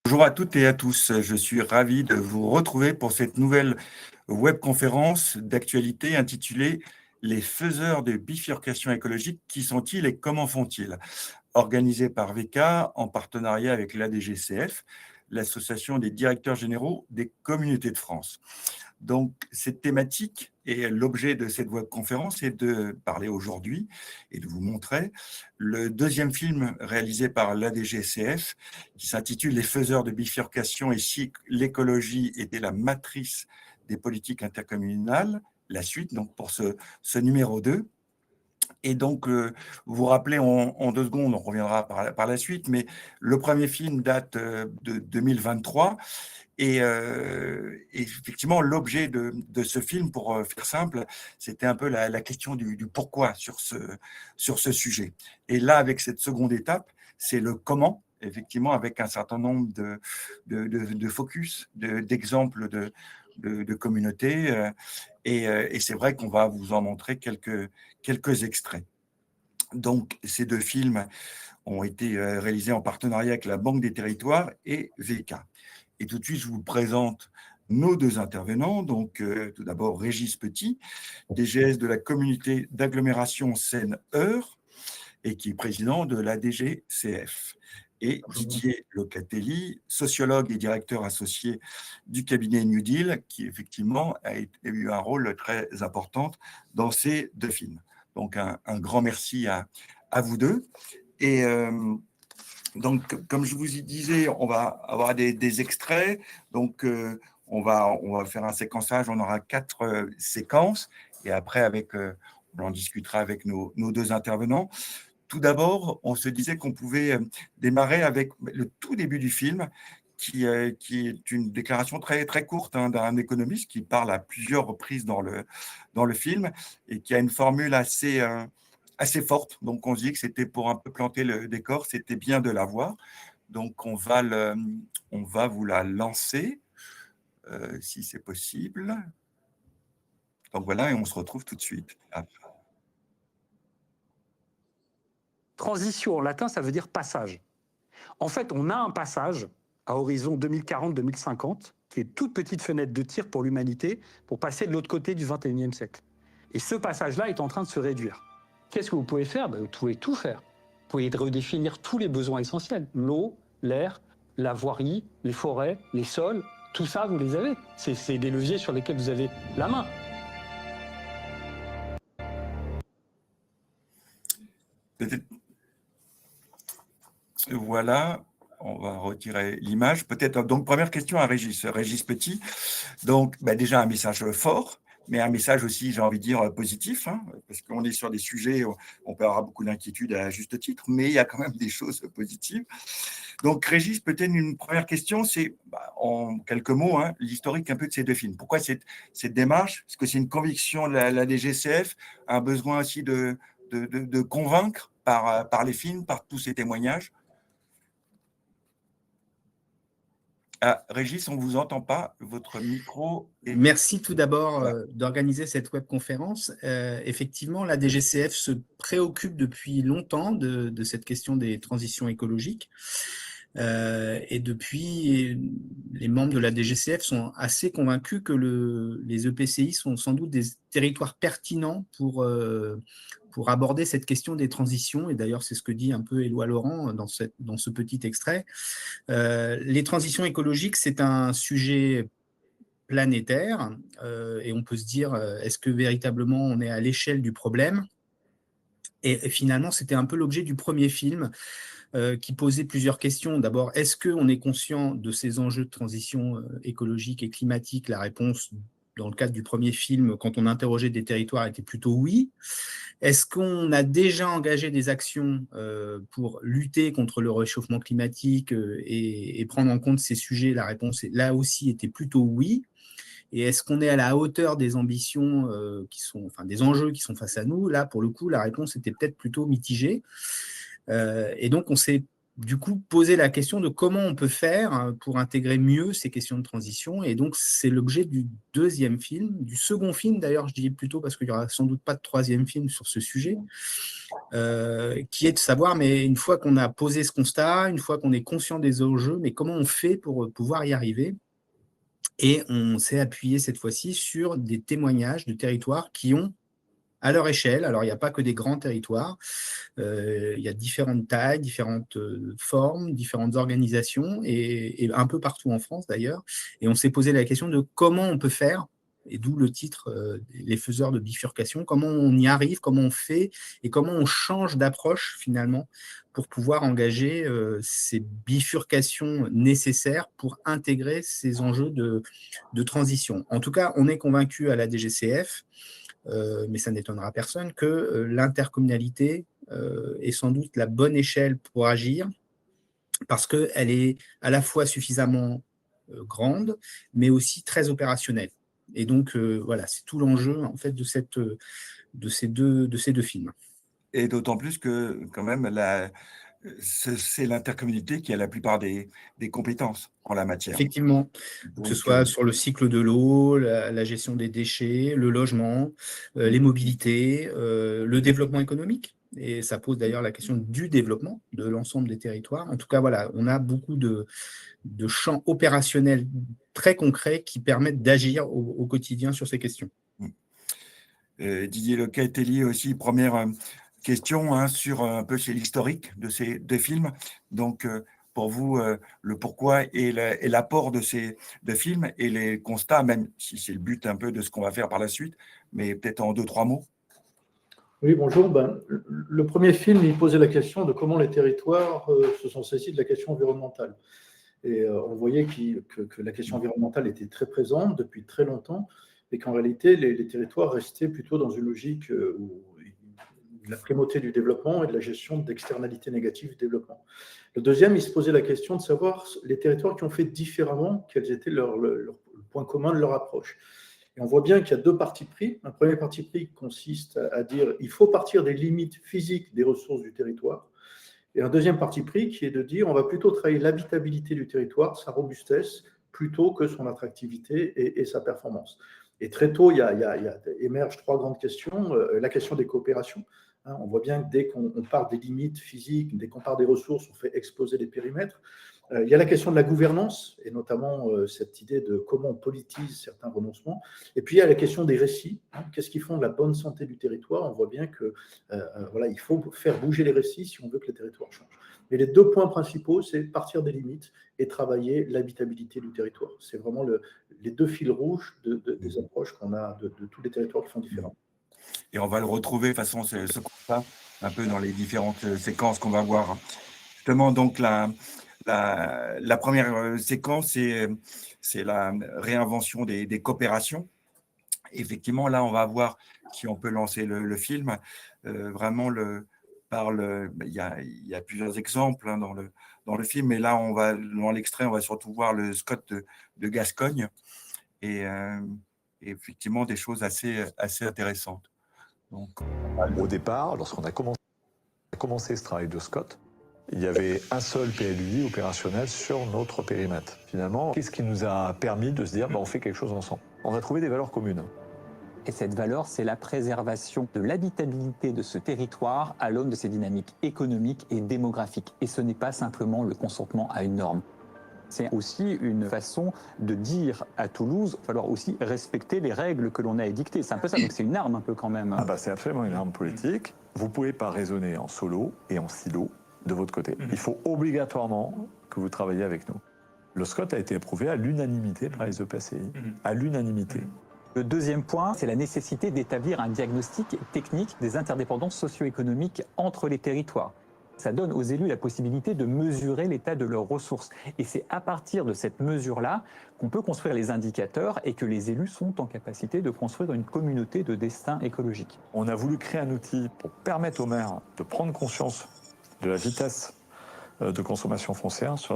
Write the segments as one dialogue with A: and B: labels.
A: Bonjour à toutes et à tous, je suis ravi de vous retrouver pour cette nouvelle webconférence d'actualité intitulée «Les faiseurs de bifurcation écologique, qui sont-ils et comment font-ils?», organisée par VK en partenariat avec l'ADGCF, l'association des directeurs généraux des communautés de France. Donc, cette thématique et l'objet de cette webconférence est de parler aujourd'hui et de vous montrer le deuxième film réalisé par l'ADGCF qui s'intitule «Les faiseurs de bifurcation et si l'écologie était la matrice des politiques intercommunales», la suite, donc pour ce numéro 2. Et donc, vous vous rappelez en 2 secondes, on reviendra par la suite, mais le premier film date de 2023 et effectivement, l'objet de ce film, pour faire simple, c'était un peu la question du pourquoi sur ce sujet. Et là, avec cette seconde étape, c'est le comment, effectivement, avec un certain nombre de focus, d'exemples de communautés. Et c'est vrai qu'on va vous en montrer quelques extraits. Donc, ces 2 films ont été réalisés en partenariat avec la Banque des Territoires et VK. Et tout de suite, je vous présente nos 2 intervenants. Donc, tout d'abord, Régis Petit, DGS de la communauté d'agglomération Seine-Eure et qui est président de la DGCF. Et Didier Locatelli, sociologue et directeur associé du cabinet New Deal, qui effectivement a eu un rôle très important dans ces 2 films. Donc, un grand merci à vous deux. Et donc, comme je vous y disais, on va avoir des extraits. Donc, on va faire un séquençage. On aura 4 séquences. Et après, on en discutera avec nos 2 intervenants. Tout d'abord, on se disait qu'on pouvait démarrer avec le tout début du film, qui est une déclaration très, très courte d'un économiste qui parle à plusieurs reprises dans le film et qui a une formule assez forte. Donc, on se dit que c'était pour un peu planter le décor, c'était bien de l'avoir. Donc, on va vous la lancer, si c'est possible. Donc, voilà, et on se retrouve tout de suite.
B: Transition en latin, ça veut dire passage. En fait, on a un passage à horizon 2040-2050, qui est une toute petite fenêtre de tir pour l'humanité, pour passer de l'autre côté du 21e siècle. Et ce passage-là est en train de se réduire. Qu'est-ce que vous pouvez faire? Vous pouvez tout faire. Vous pouvez redéfinir tous les besoins essentiels. L'eau, l'air, la voirie, les forêts, les sols, tout ça, vous les avez. C'est des leviers sur lesquels vous avez la main.
A: Voilà, on va retirer l'image. Peut-être, donc, première question à Régis Petit. Donc, déjà un message fort, mais un message aussi, j'ai envie de dire, positif, parce qu'on est sur des sujets où on peut avoir beaucoup d'inquiétudes à juste titre, mais il y a quand même des choses positives. Donc, Régis, peut-être une première question, c'est, en quelques mots, l'historique un peu de ces 2 films. Pourquoi cette démarche? Est-ce que c'est une conviction de la DGCF, un besoin aussi de convaincre par les films, par tous ces témoignages? Ah, Régis, on ne vous entend pas, votre micro est…
C: Merci tout d'abord
A: Voilà.
C: d'organiser cette webconférence. Effectivement, la DGCF se préoccupe depuis longtemps de cette question des transitions écologiques. Et depuis, les membres de la DGCF sont assez convaincus que les EPCI sont sans doute des territoires pertinents pour aborder cette question des transitions. Et d'ailleurs, c'est ce que dit un peu Éloi Laurent dans ce petit extrait. Les transitions écologiques, c'est un sujet planétaire, et on peut se dire, est-ce que véritablement on est à l'échelle du problème? Et finalement, c'était un peu l'objet du premier film, qui posait plusieurs questions. D'abord, est-ce qu'on est conscient de ces enjeux de transition écologique et climatique? La réponse, dans le cadre du premier film, quand on interrogeait des territoires, était plutôt oui. Est-ce qu'on a déjà engagé des actions pour lutter contre le réchauffement climatique et prendre en compte ces sujets? La réponse, là aussi, était plutôt oui. Et est-ce qu'on est à la hauteur des ambitions des enjeux qui sont face à nous? Là, pour le coup, la réponse était peut-être plutôt mitigée. Et donc, on s'est du coup, poser la question de comment on peut faire pour intégrer mieux ces questions de transition. Et donc, c'est l'objet du deuxième film, du second film d'ailleurs, je dis plutôt parce qu'il n'y aura sans doute pas de troisième film sur ce sujet, qui est de savoir, mais une fois qu'on a posé ce constat, une fois qu'on est conscient des enjeux, mais comment on fait pour pouvoir y arriver? Et on s'est appuyé cette fois-ci sur des témoignages de territoires qui ont, à leur échelle, alors il n'y a pas que des grands territoires, il y a différentes tailles, différentes formes, différentes organisations, et un peu partout en France d'ailleurs. Et on s'est posé la question de comment on peut faire, et d'où le titre Les faiseurs de bifurcation, comment on y arrive, comment on fait, et comment on change d'approche finalement pour pouvoir engager ces bifurcations nécessaires pour intégrer ces enjeux de transition. En tout cas, on est convaincu à la DGCF, mais ça n'étonnera personne, que l'intercommunalité est sans doute la bonne échelle pour agir, parce qu'elle est à la fois suffisamment grande, mais aussi très opérationnelle. Et donc, voilà, c'est tout l'enjeu en fait, de ces deux films.
A: Et d'autant plus que, quand même, c'est l'intercommunauté qui a la plupart des compétences en la matière.
C: Effectivement, que ce
A: Donc,
C: soit sur le cycle de l'eau, la gestion des déchets, le logement, les mobilités, le développement économique. Et ça pose d'ailleurs la question du développement de l'ensemble des territoires. En tout cas, voilà, on a beaucoup de champs opérationnels très concrets qui permettent d'agir au quotidien sur ces questions.
A: Didier Lecatellier aussi, première question hein, sur un peu c'est l'historique de ces deux films. Donc, pour vous, le pourquoi et l'apport de ces deux films et les constats, même si c'est le but un peu de ce qu'on va faire par la suite, mais peut-être en 2-3 mots.
D: Oui, bonjour. Le premier film, il posait la question de comment les territoires se sont saisis de la question environnementale. Et on voyait que la question environnementale était très présente depuis très longtemps, et qu'en réalité, les territoires restaient plutôt dans une logique où la primauté du développement et de la gestion d'externalités négatives du développement. Le deuxième, il se posait la question de savoir les territoires qui ont fait différemment, quels étaient le point commun de leur approche. Et on voit bien qu'il y a deux partis pris. Un premier parti pris consiste à dire qu'il faut partir des limites physiques des ressources du territoire. Et un deuxième parti pris qui est de dire on va plutôt travailler l'habitabilité du territoire, sa robustesse, plutôt que son attractivité et sa performance. Et très tôt, émergent trois grandes questions. La question des coopérations. On voit bien que dès qu'on part des limites physiques, dès qu'on part des ressources, on fait exploser les périmètres. Il y a la question de la gouvernance, et notamment cette idée de comment on politise certains renoncements. Et puis, il y a la question des récits. Qu'est-ce qui font de la bonne santé du territoire? On voit bien que voilà, il faut faire bouger les récits si on veut que les territoires changent. Mais les deux points principaux, c'est partir des limites et travailler l'habitabilité du territoire. C'est vraiment les deux fils rouges des approches qu'on a de tous les territoires qui sont différents.
A: Et on va le retrouver, de toute façon, ce constat, un peu dans les différentes séquences qu'on va voir. Justement, donc, la première séquence, c'est la réinvention des coopérations. Effectivement, là, on va voir, si on peut lancer le film, vraiment il y a plusieurs exemples hein, dans le film, mais là, dans l'extrait, on va surtout voir le Scott de Gascogne et effectivement des choses assez intéressantes. Donc,
E: au départ, lorsqu'on a commencé ce travail de Scott, il y avait un seul PLUI opérationnel sur notre périmètre. Finalement, qu'est-ce qui nous a permis de se dire on fait quelque chose ensemble? On a trouvé des valeurs communes.
F: Et cette valeur, c'est la préservation de l'habitabilité de ce territoire à l'aune de ses dynamiques économiques et démographiques. Et ce n'est pas simplement le consentement à une norme. C'est aussi une façon de dire à Toulouse, il va falloir aussi respecter les règles que l'on a édictées. C'est un peu ça, donc c'est une arme un peu quand même.
E: C'est absolument une arme politique. Vous ne pouvez pas raisonner en solo et en silo de votre côté. Il faut obligatoirement que vous travailliez avec nous. Le SCOT a été approuvé à l'unanimité par les EPCI, à l'unanimité.
F: Le deuxième point, c'est la nécessité d'établir un diagnostic technique des interdépendances socio-économiques entre les territoires. Ça donne aux élus la possibilité de mesurer l'état de leurs ressources. Et c'est à partir de cette mesure-là qu'on peut construire les indicateurs et que les élus sont en capacité de construire une communauté de destin écologique.
E: On a voulu créer un outil pour permettre aux maires de prendre conscience de la vitesse de consommation foncière sur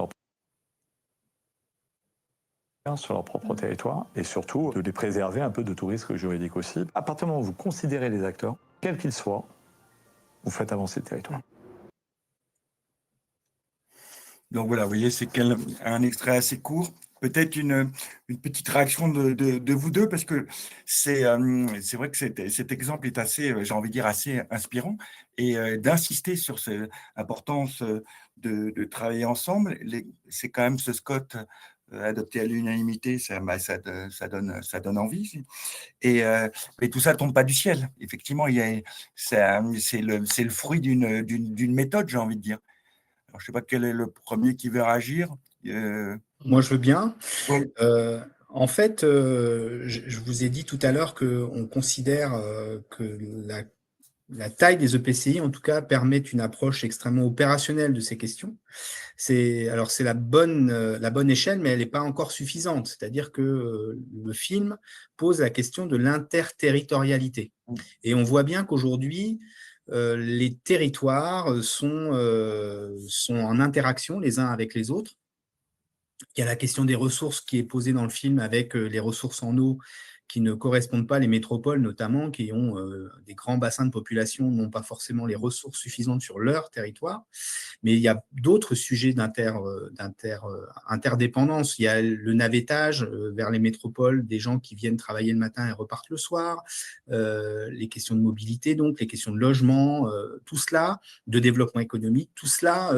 E: leur propre territoire et surtout de les préserver un peu de tout risque juridique aussi. À partir du moment où vous considérez les acteurs, quels qu'ils soient, vous faites avancer le territoire.
A: Donc voilà, vous voyez, c'est un extrait assez court. Peut-être une petite réaction de vous deux, parce que c'est vrai que cet exemple est assez, j'ai envie de dire, assez inspirant, et d'insister sur cette importance de travailler ensemble. C'est quand même ce Scott adopté à l'unanimité, ça donne envie. Et tout ça ne tombe pas du ciel. Effectivement, c'est le fruit d'une méthode, j'ai envie de dire. Alors, je ne sais pas quel est le premier qui veut réagir.
C: Moi, je veux bien.
A: Oui.
C: En fait, je vous ai dit tout à l'heure qu'on considère que la taille des EPCI, en tout cas, permet une approche extrêmement opérationnelle de ces questions. Alors, c'est la bonne échelle, mais elle n'est pas encore suffisante. C'est-à-dire que le film pose la question de l'interterritorialité. Et on voit bien qu'aujourd'hui, les territoires sont en interaction les uns avec les autres. Il y a la question des ressources qui est posée dans le film avec les ressources en eau qui ne correspondent pas, les métropoles notamment, qui ont des grands bassins de population, n'ont pas forcément les ressources suffisantes sur leur territoire. Mais il y a d'autres sujets d'interdépendance. Il y a le navettage vers les métropoles, des gens qui viennent travailler le matin et repartent le soir, les questions de mobilité, donc les questions de logement, tout cela, de développement économique, tout cela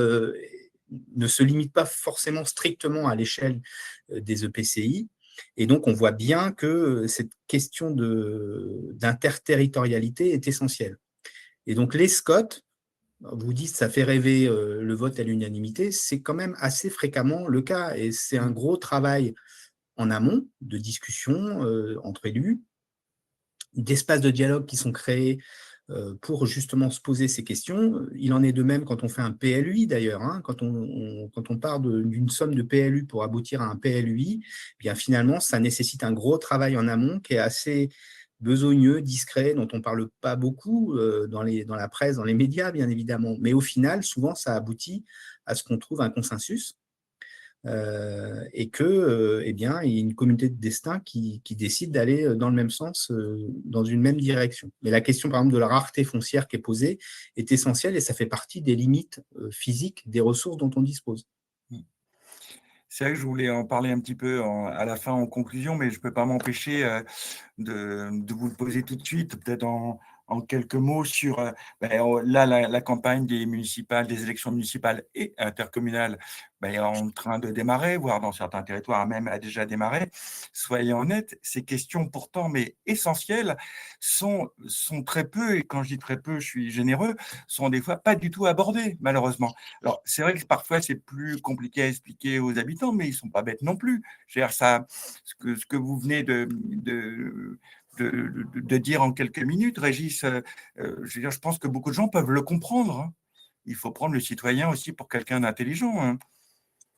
C: ne se limite pas forcément strictement à l'échelle des EPCI. Et donc, on voit bien que cette question d'interterritorialité est essentielle. Et donc, les SCOT, vous dites ça fait rêver le vote à l'unanimité, c'est quand même assez fréquemment le cas. Et c'est un gros travail en amont de discussion entre élus, d'espaces de dialogue qui sont créés pour justement se poser ces questions. Il en est de même quand on fait un PLUI d'ailleurs. Hein, quand on part d'une somme de PLU pour aboutir à un PLUI, eh bien finalement, ça nécessite un gros travail en amont qui est assez besogneux, discret, dont on ne parle pas beaucoup dans la presse, dans les médias, bien évidemment. Mais au final, souvent, ça aboutit à ce qu'on trouve un consensus. Et que, eh bien, il y a une communauté de destin qui décide d'aller dans le même sens, dans une même direction. Mais la question, par exemple, de la rareté foncière qui est posée est essentielle et ça fait partie des limites physiques des ressources dont on dispose.
A: C'est vrai que je voulais en parler un petit peu à la fin, en conclusion, mais je ne peux pas m'empêcher de vous le poser tout de suite, peut-être en quelques mots sur là, la campagne des élections municipales et intercommunales est en train de démarrer, voire dans certains territoires même a déjà démarré. Soyez honnêtes, ces questions pourtant, mais essentielles, sont très peu, et quand je dis très peu, je suis généreux, sont des fois pas du tout abordées, malheureusement. Alors, c'est vrai que parfois, c'est plus compliqué à expliquer aux habitants, mais ils ne sont pas bêtes non plus. Je veux dire, ce que vous venez de dire en quelques minutes, Régis, je veux dire, je pense que beaucoup de gens peuvent le comprendre. Hein. Il faut prendre le citoyen aussi pour quelqu'un d'intelligent. Hein.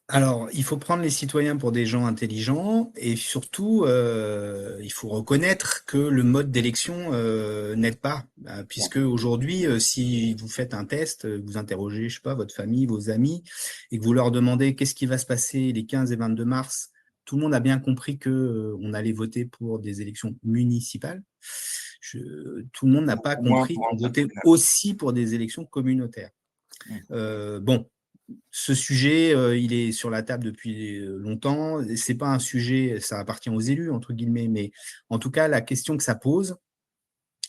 C: Alors, il faut prendre les citoyens pour des gens intelligents et surtout, il faut reconnaître que le mode d'élection n'aide pas. Puisque aujourd'hui, si vous faites un test, vous interrogez, je sais pas, votre famille, vos amis, et que vous leur demandez qu'est-ce qui va se passer les 15 et 22 mars, tout le monde a bien compris qu'on allait voter pour des élections municipales. Tout le monde n'a pas
A: Moins
C: compris
A: pour
C: qu'on votait
A: intercommunal.
C: aussi pour des élections communautaires. Bon, ce sujet, il est sur la table depuis longtemps. C'est pas un sujet, ça appartient aux élus, entre guillemets, mais en tout cas, la question que ça pose,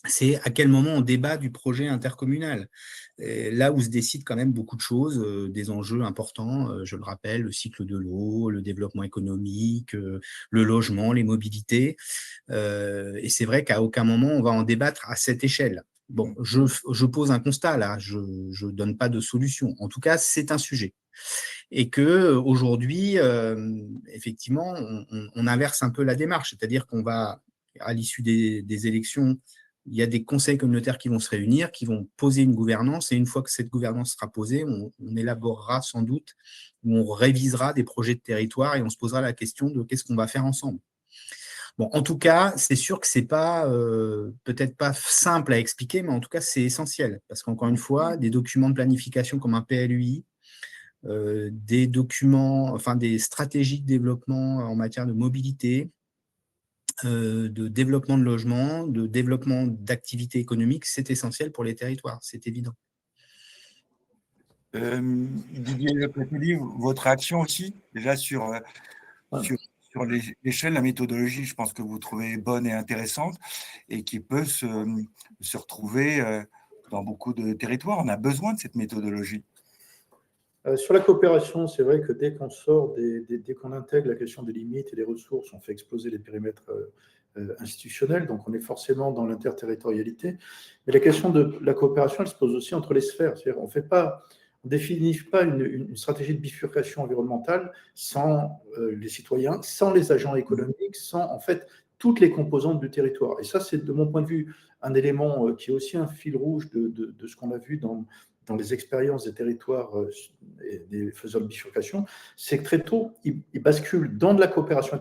C: c'est à quel moment on débat du projet intercommunal. Et là où se décident quand même beaucoup de choses, des enjeux importants, je le rappelle, le cycle de l'eau, le développement économique, le logement, les mobilités. Et c'est vrai qu'à aucun moment on va en débattre à cette échelle. Bon, je pose un constat là, je ne donne pas de solution. En tout cas, c'est un sujet. Et que aujourd'hui, effectivement, on inverse un peu la démarche, c'est-à-dire qu'on va, à l'issue des élections, il y a des conseils communautaires qui vont se réunir, qui vont poser une gouvernance, et une fois que cette gouvernance sera posée, on élaborera sans doute, ou on révisera des projets de territoire et on se posera la question de qu'est-ce qu'on va faire ensemble. Bon, en tout cas, c'est sûr que c'est pas peut-être pas simple à expliquer, mais en tout cas, c'est essentiel. Parce qu'encore une fois, des documents de planification comme un PLUI, des documents, enfin des stratégies de développement en matière de mobilité, de développement de logement, de développement d'activités économiques, c'est essentiel pour les territoires, c'est évident.
A: Didier Pételli, votre réaction aussi, déjà sur, sur l'échelle, la méthodologie, je pense que vous trouvez bonne et intéressante et qui peut se retrouver dans beaucoup de territoires. On a besoin de cette méthodologie.
D: Sur la coopération, c'est vrai que dès qu'on sort, dès qu'on intègre la question des limites et des ressources, on fait exploser les périmètres institutionnels, donc on est forcément dans l'interterritorialité. Mais la question de la coopération, elle se pose aussi entre les sphères. C'est-à-dire, on ne définit pas une stratégie de bifurcation environnementale sans les citoyens, sans les agents économiques, sans en fait toutes les composantes du territoire. Et ça, c'est de mon point de vue un élément qui est aussi un fil rouge de ce qu'on a vu dans les expériences des territoires et des faiseurs de bifurcation, c'est que très tôt, ils basculent dans de la coopération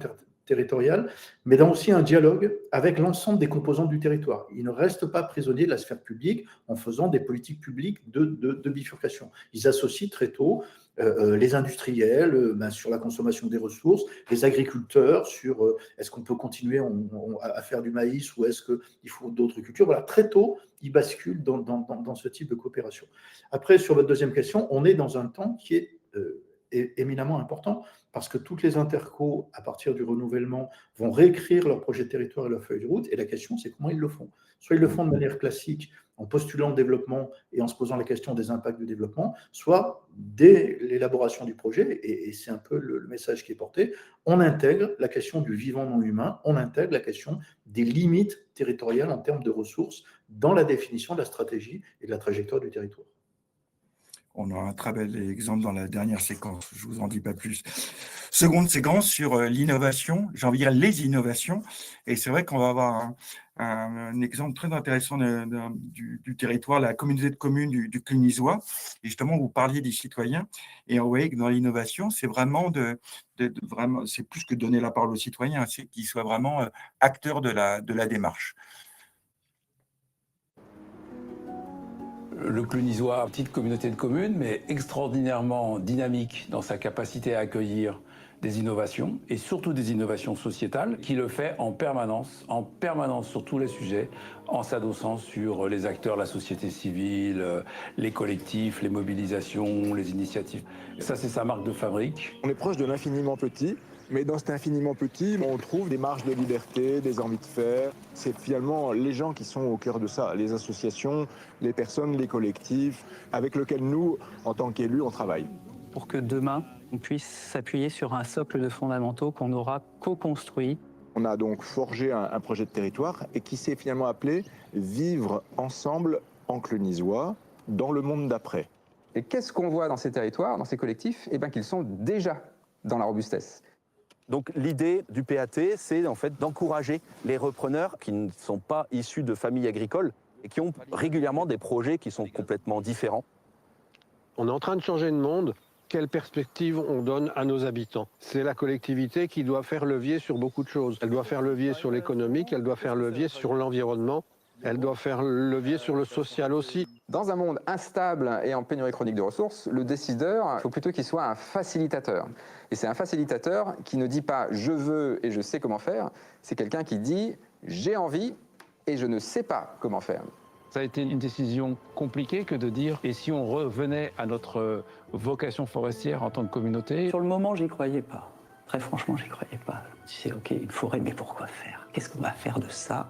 D: territoriale, mais dans aussi un dialogue avec l'ensemble des composantes du territoire. Ils ne restent pas prisonniers de la sphère publique en faisant des politiques publiques de bifurcation. Ils associent très tôt les industriels sur la consommation des ressources, les agriculteurs sur est-ce qu'on peut continuer à faire du maïs ou est-ce qu'il faut d'autres cultures. Voilà, très tôt, ils basculent dans ce type de coopération. Après, sur votre deuxième question, on est dans un temps qui est éminemment important parce que toutes les intercos, à partir du renouvellement, vont réécrire leur projet de territoire et leur feuille de route. Et la question, c'est comment ils le font. Soit ils le font de manière classique, en postulant le développement et en se posant la question des impacts du développement, soit dès l'élaboration du projet, et c'est un peu le message qui est porté, on intègre la question du vivant non humain, on intègre la question des limites territoriales en termes de ressources dans la définition de la stratégie et de la trajectoire du territoire.
A: On a un très bel exemple dans la dernière séquence, je ne vous en dis pas plus. Seconde séquence sur l'innovation, j'ai envie de dire les innovations, et c'est vrai qu'on va avoir un exemple très intéressant du territoire, la communauté de communes du Clunisois, et justement vous parliez des citoyens, et vous voyez que dans l'innovation, c'est vraiment vraiment, c'est plus que donner la parole aux citoyens, c'est qu'ils soient vraiment acteurs de la démarche.
G: Le Clunisois, petite communauté de communes, mais extraordinairement dynamique dans sa capacité à accueillir des innovations, et surtout des innovations sociétales, qui le fait en permanence sur tous les sujets, en s'adossant sur les acteurs, la société civile, les collectifs, les mobilisations, les initiatives. Ça, c'est sa marque de fabrique.
H: On est proche de l'infiniment petit, mais dans cet infiniment petit, on trouve des marges de liberté, des envies de faire. C'est finalement les gens qui sont au cœur de ça, les associations, les personnes, les collectifs, avec lesquels nous, en tant qu'élus, on travaille.
I: Pour que demain, on puisse s'appuyer sur un socle de fondamentaux qu'on aura co-construit.
H: On a donc forgé un projet de territoire et qui s'est finalement appelé « Vivre ensemble en Clunisois dans le monde d'après ».
J: Et qu'est-ce qu'on voit dans ces territoires, dans ces collectifs? Eh bien qu'ils sont déjà dans la robustesse.
K: Donc l'idée du PAT, c'est en fait d'encourager les repreneurs qui ne sont pas issus de familles agricoles et qui ont régulièrement des projets qui sont complètement différents.
L: On est en train de changer de monde. Quelle perspective on donne à nos habitants? C'est la collectivité qui doit faire levier sur beaucoup de choses. Elle doit faire levier sur l'économique, elle doit faire levier sur l'environnement, elle doit faire levier sur le social aussi.
J: Dans un monde instable et en pénurie chronique de ressources, le décideur, il faut plutôt qu'il soit un facilitateur. Et c'est un facilitateur qui ne dit pas « je veux et je sais comment faire », c'est quelqu'un qui dit « j'ai envie et je ne sais pas comment faire ».
G: Ça a été une décision compliquée que de dire « et si on revenait à notre vocation forestière en tant que communauté ?»
I: Sur le moment, j'y croyais pas. Très franchement, j'y croyais pas. Je disais, ok, une forêt, mais pourquoi faire? Qu'est-ce qu'on va faire de ça?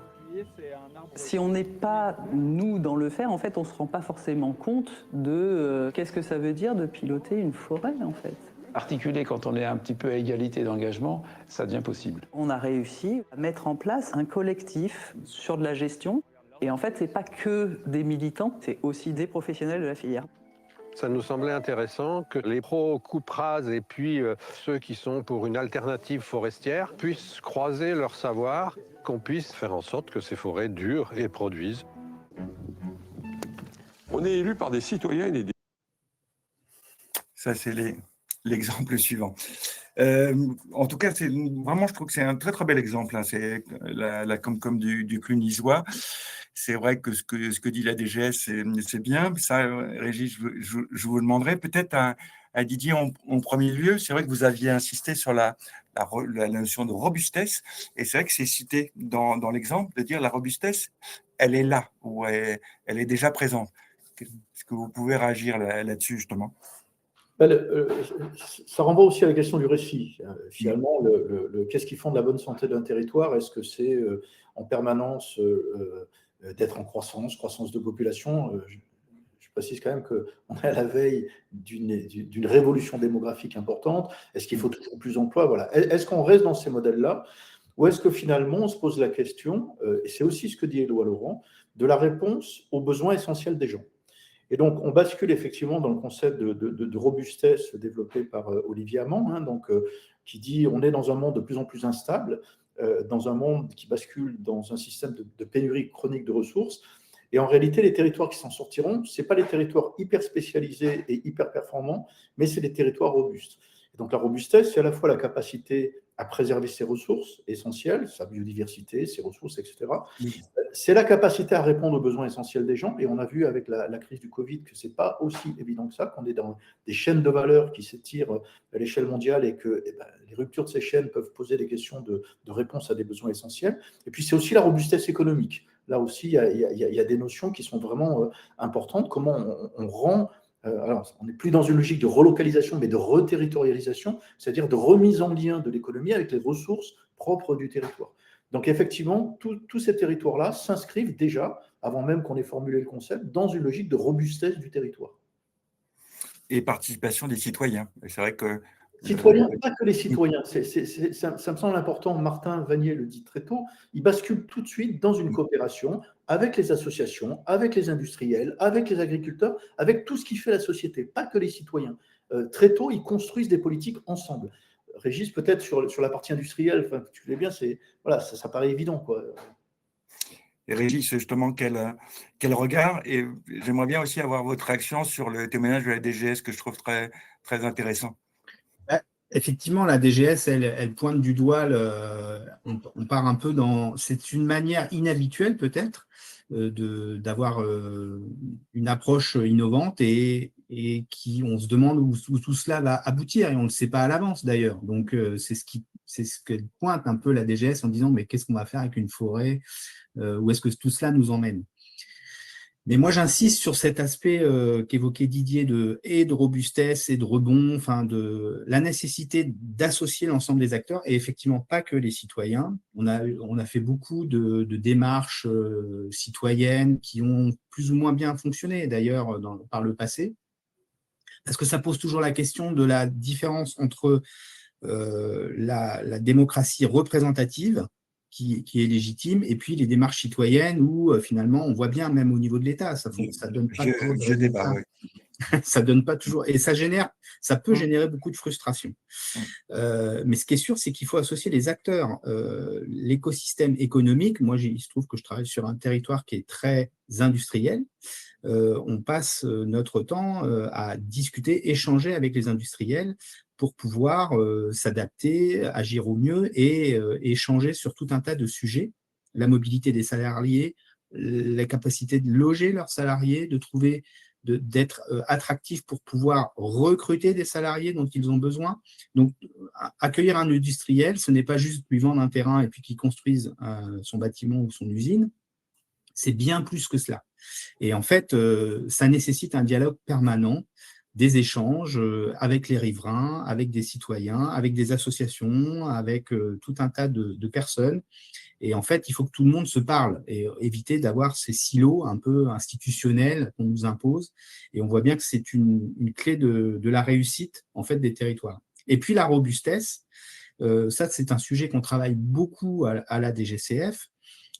I: Si on n'est pas, nous, dans le faire, en fait, on ne se rend pas forcément compte de qu'est-ce que ça veut dire de piloter une forêt, en fait.
G: Articuler quand on est un petit peu à égalité d'engagement, ça devient possible.
I: On a réussi à mettre en place un collectif sur de la gestion. Et en fait, ce n'est pas que des militants, c'est aussi des professionnels de la filière.
L: Ça nous semblait intéressant que les pro-coupe rase et puis ceux qui sont pour une alternative forestière puissent croiser leur savoir, qu'on puisse faire en sorte que ces forêts durent et produisent.
M: On est élu par des citoyens et des...
A: Ça, c'est l'exemple suivant. En tout cas, vraiment, je trouve que c'est un très très bel exemple. Hein. C'est la Comcom du Clunisois. C'est vrai que ce que dit la DGS, c'est bien. Ça, Régis, je vous demanderai peut-être à Didier en premier lieu. C'est vrai que vous aviez insisté sur la notion de robustesse, et c'est vrai que c'est cité dans l'exemple de dire la robustesse, elle est là, ou elle est déjà présente. Est-ce que vous pouvez réagir là-dessus, justement?
D: Ça renvoie aussi à la question du récit. Finalement, qu'est-ce qui fonde la bonne santé d'un territoire? Est-ce que c'est en permanence d'être en croissance de population? Je précise quand même qu'on est à la veille d'une révolution démographique importante. Est-ce qu'il faut toujours plus d'emplois? Voilà. Est-ce qu'on reste dans ces modèles-là? Ou est-ce que finalement, on se pose la question, et c'est aussi ce que dit Éloi Laurent, de la réponse aux besoins essentiels des gens? Et donc, on bascule effectivement dans le concept de robustesse développé par Olivier Amand, qui dit on est dans un monde de plus en plus instable, dans un monde qui bascule dans un système de pénurie chronique de ressources. Et en réalité, les territoires qui s'en sortiront, ce n'est pas les territoires hyper spécialisés et hyper performants, mais c'est les territoires robustes. Et donc, la robustesse, c'est à la fois la capacité à préserver ses ressources essentielles, sa biodiversité, ses ressources, etc. C'est la capacité à répondre aux besoins essentiels des gens. Et on a vu avec la crise du Covid que ce n'est pas aussi évident que ça, qu'on est dans des chaînes de valeur qui s'étirent à l'échelle mondiale et que les ruptures de ces chaînes peuvent poser des questions de réponse à des besoins essentiels. Et puis, c'est aussi la robustesse économique. Là aussi, il y a des notions qui sont vraiment importantes. Comment on rend... alors, on n'est plus dans une logique de relocalisation, mais de reterritorialisation, c'est-à-dire de remise en lien de l'économie avec les ressources propres du territoire. Donc, effectivement, tous ces territoires-là s'inscrivent déjà, avant même qu'on ait formulé le concept, dans une logique de robustesse du territoire.
A: Et participation des citoyens. C'est vrai que...
D: Citoyens, pas que les citoyens. Ça me semble important. Martin Vanier le dit très tôt. Il bascule tout de suite dans une coopération avec les associations, avec les industriels, avec les agriculteurs, avec tout ce qui fait la société, pas que les citoyens. Très tôt, ils construisent des politiques ensemble. Régis, peut-être sur la partie industrielle, enfin, tu l'es bien, voilà, ça paraît évident, quoi.
A: Et Régis, justement, quel regard? Et j'aimerais bien aussi avoir votre réaction sur le témoignage de la DGS que je trouve très, très intéressant.
C: Effectivement, la DGS, elle pointe du doigt, on part un peu dans... C'est une manière inhabituelle peut-être d'avoir une approche innovante et on se demande où tout cela va aboutir et on ne le sait pas à l'avance d'ailleurs. Donc, c'est ce qu'elle pointe un peu la DGS en disant mais qu'est-ce qu'on va faire avec une forêt? Où est-ce que tout cela nous emmène? Mais moi, j'insiste sur cet aspect qu'évoquait Didier de robustesse et de rebond, enfin de la nécessité d'associer l'ensemble des acteurs et effectivement pas que les citoyens. On a fait beaucoup de démarches citoyennes qui ont plus ou moins bien fonctionné d'ailleurs par le passé, parce que ça pose toujours la question de la différence entre la démocratie représentative qui est légitime, et puis les démarches citoyennes où finalement on voit bien, même au niveau de l'État, ça donne pas toujours de résultats. Ça donne pas toujours, et ça peut générer beaucoup de frustration. Mais ce qui est sûr, c'est qu'il faut associer les acteurs, l'écosystème économique. Moi, il se trouve que je travaille sur un territoire qui est très industriel. On passe notre temps à discuter, échanger avec les industriels pour pouvoir s'adapter, agir au mieux et échanger sur tout un tas de sujets. La mobilité des salariés, la capacité de loger leurs salariés, d'être attractif pour pouvoir recruter des salariés dont ils ont besoin. Donc, accueillir un industriel, ce n'est pas juste lui vendre un terrain et puis qu'il construise son bâtiment ou son usine, c'est bien plus que cela. Et en fait, ça nécessite un dialogue permanent, des échanges avec les riverains, avec des citoyens, avec des associations, avec tout un tas de personnes. Et en fait, il faut que tout le monde se parle et éviter d'avoir ces silos un peu institutionnels qu'on nous impose. Et on voit bien que c'est une clé de la réussite en fait, des territoires. Et puis la robustesse, ça c'est un sujet qu'on travaille beaucoup à la DGCF,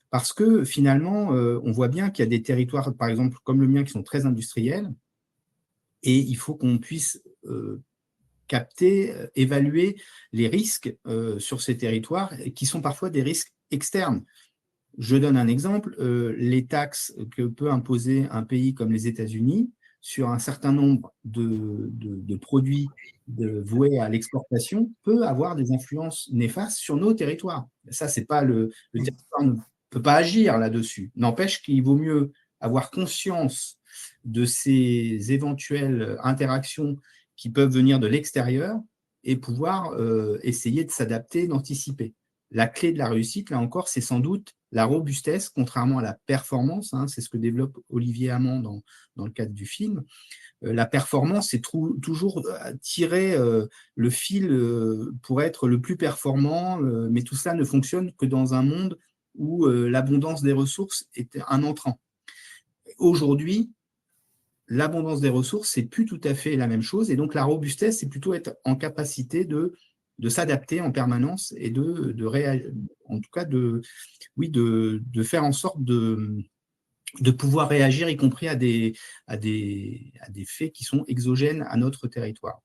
C: parce que finalement, on voit bien qu'il y a des territoires, par exemple comme le mien, qui sont très industriels, et il faut qu'on puisse capter, évaluer les risques sur ces territoires, qui sont parfois des risques externes. Je donne un exemple, les taxes que peut imposer un pays comme les États-Unis sur un certain nombre de produits voués à l'exportation peut avoir des influences néfastes sur nos territoires. Ça, c'est pas le territoire ne peut pas agir là-dessus. N'empêche qu'il vaut mieux avoir conscience de ces éventuelles interactions qui peuvent venir de l'extérieur et pouvoir essayer de s'adapter, d'anticiper. La clé de la réussite, là encore, c'est sans doute la robustesse, contrairement à la performance, hein, c'est ce que développe Olivier Hamon dans le cadre du film. La performance, c'est toujours tirer le fil pour être le plus performant, mais tout ça ne fonctionne que dans un monde où l'abondance des ressources est un entrant. Aujourd'hui, l'abondance des ressources, c'est plus tout à fait la même chose, et donc la robustesse, c'est plutôt être en capacité de s'adapter en permanence et en tout cas de faire en sorte de pouvoir réagir, y compris à des faits qui sont exogènes à notre territoire.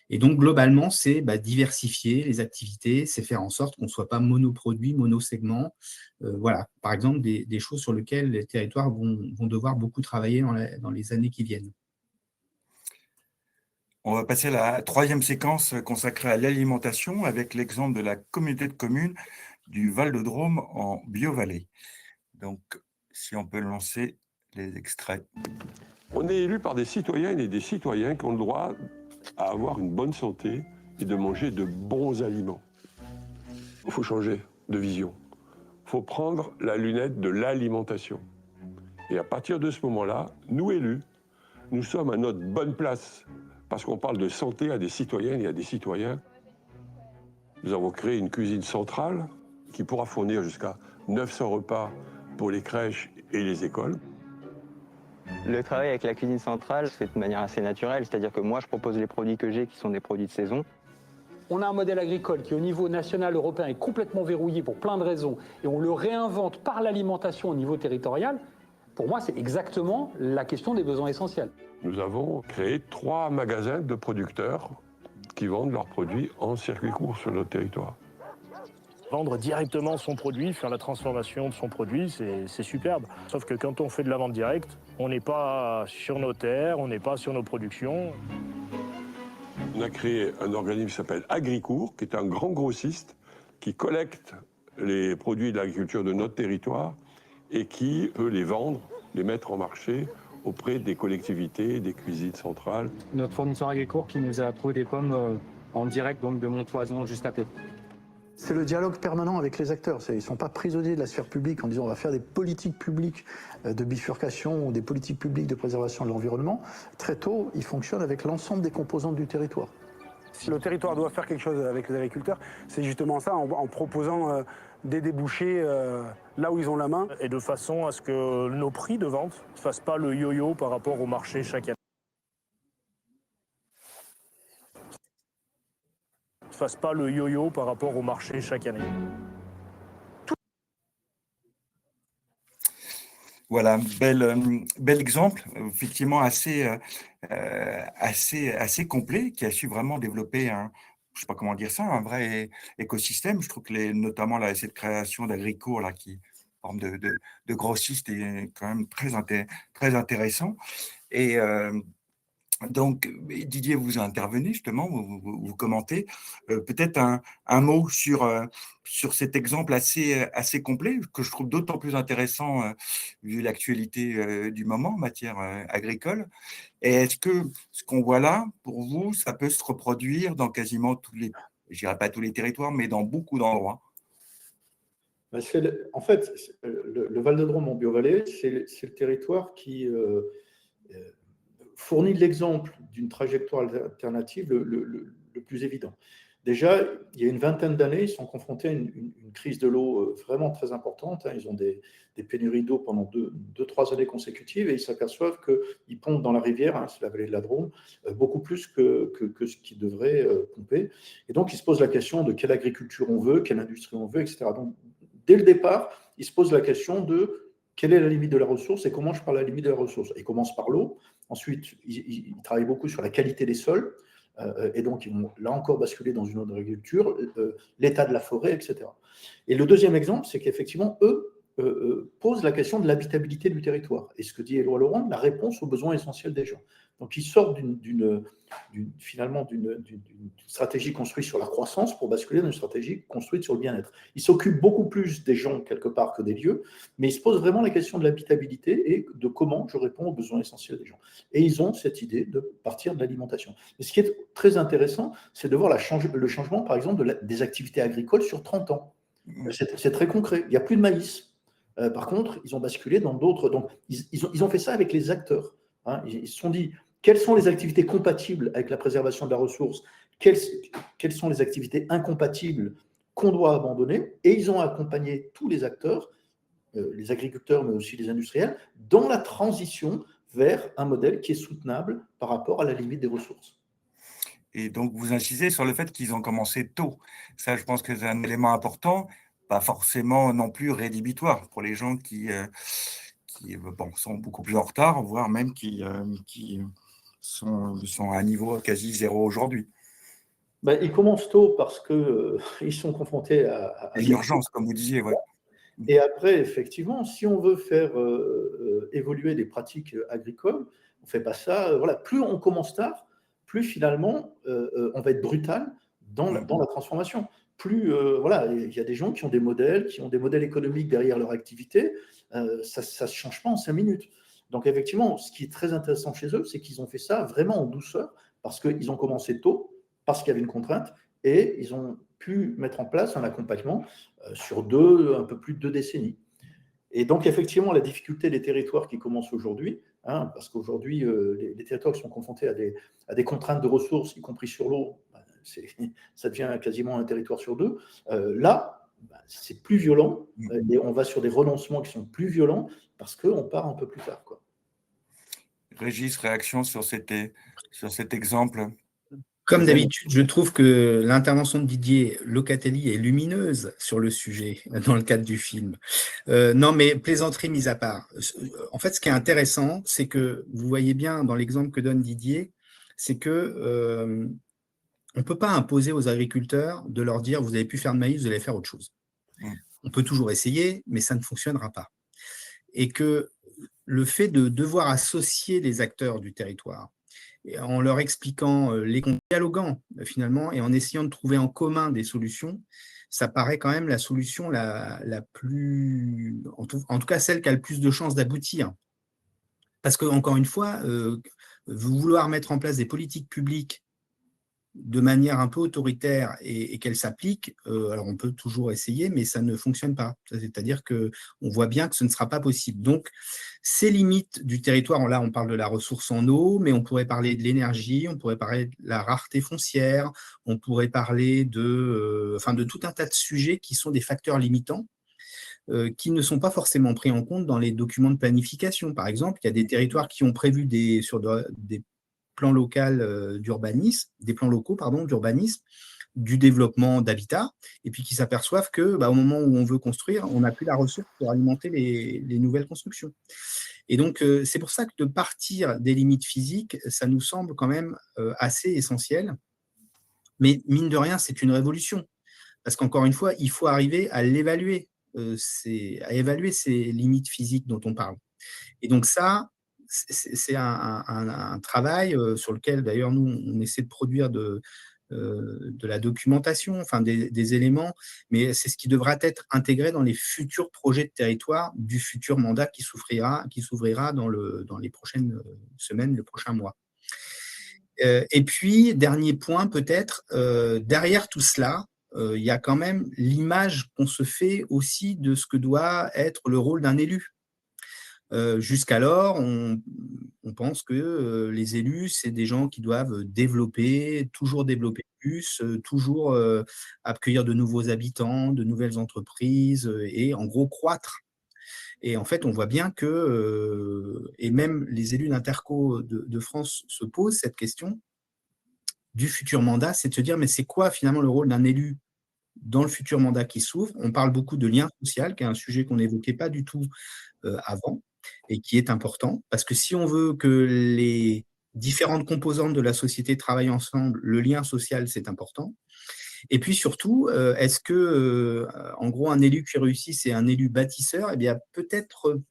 C: Et donc, globalement, c'est diversifier les activités, c'est faire en sorte qu'on ne soit pas monoproduit, monosegment. Voilà, par exemple, des choses sur lesquelles les territoires vont devoir beaucoup travailler dans les années qui viennent.
A: On va passer à la troisième séquence consacrée à l'alimentation avec l'exemple de la communauté de communes du Val-de-Drôme en Biovallée. Donc, si on peut lancer les extraits.
M: On est élu par des citoyennes et des citoyens qui ont le droit à avoir une bonne santé et de manger de bons aliments. Il faut changer de vision. Il faut prendre la lunette de l'alimentation. Et à partir de ce moment-là, nous élus, nous sommes à notre bonne place parce qu'on parle de santé à des citoyennes et à des citoyens. Nous avons créé une cuisine centrale qui pourra fournir jusqu'à 900 repas pour les crèches et les écoles.
N: Le travail avec la cuisine centrale se fait de manière assez naturelle, c'est-à-dire que moi je propose les produits que j'ai qui sont des produits de saison.
B: On a un modèle agricole qui au niveau national, européen est complètement verrouillé pour plein de raisons et on le réinvente par l'alimentation au niveau territorial. Pour moi, c'est exactement la question des besoins essentiels.
M: Nous avons créé 3 magasins de producteurs qui vendent leurs produits en circuit court sur notre territoire.
O: Vendre directement son produit, faire la transformation de son produit, c'est superbe. Sauf que quand on fait de la vente directe, on n'est pas sur nos terres, on n'est pas sur nos productions.
M: On a créé un organisme qui s'appelle Agricourt, qui est un grand grossiste qui collecte les produits de l'agriculture de notre territoire et qui peut les vendre, les mettre en marché auprès des collectivités, des cuisines centrales.
P: Notre fournisseur Agricourt qui nous a trouvé des pommes en direct donc de Montoison juste à côté.
Q: C'est le dialogue permanent avec les acteurs. Ils ne sont pas prisonniers de la sphère publique en disant on va faire des politiques publiques de bifurcation ou des politiques publiques de préservation de l'environnement. Très tôt, ils fonctionnent avec l'ensemble des composantes du territoire.
R: Si le territoire doit faire quelque chose avec les agriculteurs, c'est justement ça, en proposant des débouchés là où ils ont la main.
O: Et de façon à ce que nos prix de vente ne fassent pas le yo-yo par rapport au marché chaque année. Fasse pas le yo-yo par rapport au marché chaque année.
A: Voilà, bel exemple, effectivement assez complet, qui a su vraiment développer je sais pas comment dire ça, un vrai écosystème. Je trouve que notamment cette création d'Agricourt là, qui forme de grossiste est quand même très intéressant. Et donc, Didier, vous intervenez justement, vous commentez. Peut-être un mot sur cet exemple assez complet, que je trouve d'autant plus intéressant vu l'actualité du moment en matière agricole. Et est-ce que ce qu'on voit là, pour vous, ça peut se reproduire dans quasiment je dirais pas tous les territoires, mais dans beaucoup d'endroits?
D: En fait, le Val-de-Drôme en Biovallée, c'est le territoire qui fournit l'exemple d'une trajectoire alternative le plus évident. Déjà, il y a une vingtaine d'années, ils sont confrontés à une crise de l'eau vraiment très importante. Ils ont des pénuries d'eau pendant 2-3 années consécutives et ils s'aperçoivent qu'ils pompent dans la rivière, c'est la vallée de la Drôme, beaucoup plus que ce qu'ils devraient pomper. Et donc, ils se posent la question de quelle agriculture on veut, quelle industrie on veut, etc. Donc, dès le départ, ils se posent la question de quelle est la limite de la ressource et comment je parle de la limite de la ressource. Ils commencent par l'eau. Ensuite, ils travaillent beaucoup sur la qualité des sols. Et donc, ils vont là encore basculer dans une autre agriculture, l'état de la forêt, etc. Et le deuxième exemple, c'est qu'effectivement, eux posent la question de l'habitabilité du territoire. Et ce que dit Éloi Laurent, la réponse aux besoins essentiels des gens. Donc, ils sortent finalement d'une stratégie construite sur la croissance pour basculer dans une stratégie construite sur le bien-être. Ils s'occupent beaucoup plus des gens quelque part que des lieux, mais ils se posent vraiment la question de l'habitabilité et de comment je réponds aux besoins essentiels des gens. Et ils ont cette idée de partir de l'alimentation. Et ce qui est très intéressant, c'est de voir le changement, par exemple, des activités agricoles sur 30 ans. C'est très concret. Il n'y a plus de maïs. Par contre, ils ont basculé dans d'autres. Donc, ils ont fait ça avec les acteurs. Hein. Ils se sont dit, quelles sont les activités compatibles avec la préservation de la ressource, quelles sont les activités incompatibles qu'on doit abandonner, et ils ont accompagné tous les acteurs, les agriculteurs, mais aussi les industriels, dans la transition vers un modèle qui est soutenable par rapport à la limite des ressources.
A: Et donc, vous insistez sur le fait qu'ils ont commencé tôt. Ça, je pense que c'est un élément important, pas forcément non plus rédhibitoire pour les gens qui sont beaucoup plus en retard, voire même qui sont à un niveau quasi zéro aujourd'hui.
D: Ben, ils commencent tôt parce qu'ils sont confrontés à
A: l'urgence, comme vous disiez. Ouais.
D: Et après, effectivement, si on veut faire évoluer les pratiques agricoles, on ne fait pas ça. Voilà. Plus on commence tard, plus finalement, on va être brutal dans la transformation. Plus, voilà, il y a des gens qui ont des modèles économiques derrière leur activité. Ça ne se change pas en 5 minutes. Donc, effectivement, ce qui est très intéressant chez eux, c'est qu'ils ont fait ça vraiment en douceur parce qu'ils ont commencé tôt, parce qu'il y avait une contrainte, et ils ont pu mettre en place un accompagnement sur un peu plus de 2 décennies. Et donc, effectivement, la difficulté des territoires qui commencent aujourd'hui, hein, parce qu'aujourd'hui, les territoires qui sont confrontés à des contraintes de ressources, y compris sur l'eau, ça devient quasiment un territoire sur 2. Là, c'est plus violent, et on va sur des renoncements qui sont plus violents parce qu'on part un peu plus tard, quoi.
A: Régis, réaction sur cet exemple?
C: Comme d'habitude, je trouve que l'intervention de Didier Locatelli est lumineuse sur le sujet dans le cadre du film. Non, mais plaisanterie mise à part. En fait, ce qui est intéressant, c'est que vous voyez bien dans l'exemple que donne Didier, c'est que on ne peut pas imposer aux agriculteurs de leur dire vous n'avez plus faire de maïs, vous allez faire autre chose. On peut toujours essayer, mais ça ne fonctionnera pas. Et que le fait de devoir associer les acteurs du territoire, en leur expliquant, dialoguant finalement, et en essayant de trouver en commun des solutions, ça paraît quand même la solution la plus, en tout cas celle qui a le plus de chances d'aboutir. Parce que, encore une fois, vouloir mettre en place des politiques publiques de manière un peu autoritaire et qu'elles s'appliquent, alors on peut toujours essayer, mais ça ne fonctionne pas. C'est-à-dire qu'on voit bien que ce ne sera pas possible. Donc, ces limites du territoire, là on parle de la ressource en eau, mais on pourrait parler de l'énergie, on pourrait parler de la rareté foncière, on pourrait parler de tout un tas de sujets qui sont des facteurs limitants, qui ne sont pas forcément pris en compte dans les documents de planification. Par exemple, il y a des territoires qui ont prévu sur des plans locaux d'urbanisme, du développement d'habitat, et puis qui s'aperçoivent que, au moment où on veut construire, on n'a plus la ressource pour alimenter les nouvelles constructions. Et donc, c'est pour ça que de partir des limites physiques, ça nous semble quand même assez essentiel. Mais mine de rien, c'est une révolution. Parce qu'encore une fois, il faut arriver à l'évaluer, à évaluer ces limites physiques dont on parle. Et donc ça, c'est un travail sur lequel, d'ailleurs, nous, on essaie de produire de la documentation, des éléments, mais c'est ce qui devra être intégré dans les futurs projets de territoire du futur mandat qui s'ouvrira dans les prochaines semaines, le prochain mois. Et puis, dernier point peut-être, derrière tout cela, il y a quand même l'image qu'on se fait aussi de ce que doit être le rôle d'un élu. Jusqu'alors, on pense que les élus, c'est des gens qui doivent toujours développer plus, toujours accueillir de nouveaux habitants, de nouvelles entreprises et en gros croître. Et en fait, on voit bien que, et même les élus d'Interco de France se posent cette question du futur mandat, c'est de se dire mais c'est quoi finalement le rôle d'un élu dans le futur mandat qui s'ouvre? On parle beaucoup de lien social, qui est un sujet qu'on n'évoquait pas du tout avant, et qui est important, parce que si on veut que les différentes composantes de la société travaillent ensemble, le lien social, c'est important. Et puis surtout, est-ce que, en gros, un élu qui réussit, c'est un élu bâtisseur? Eh bien, peut-être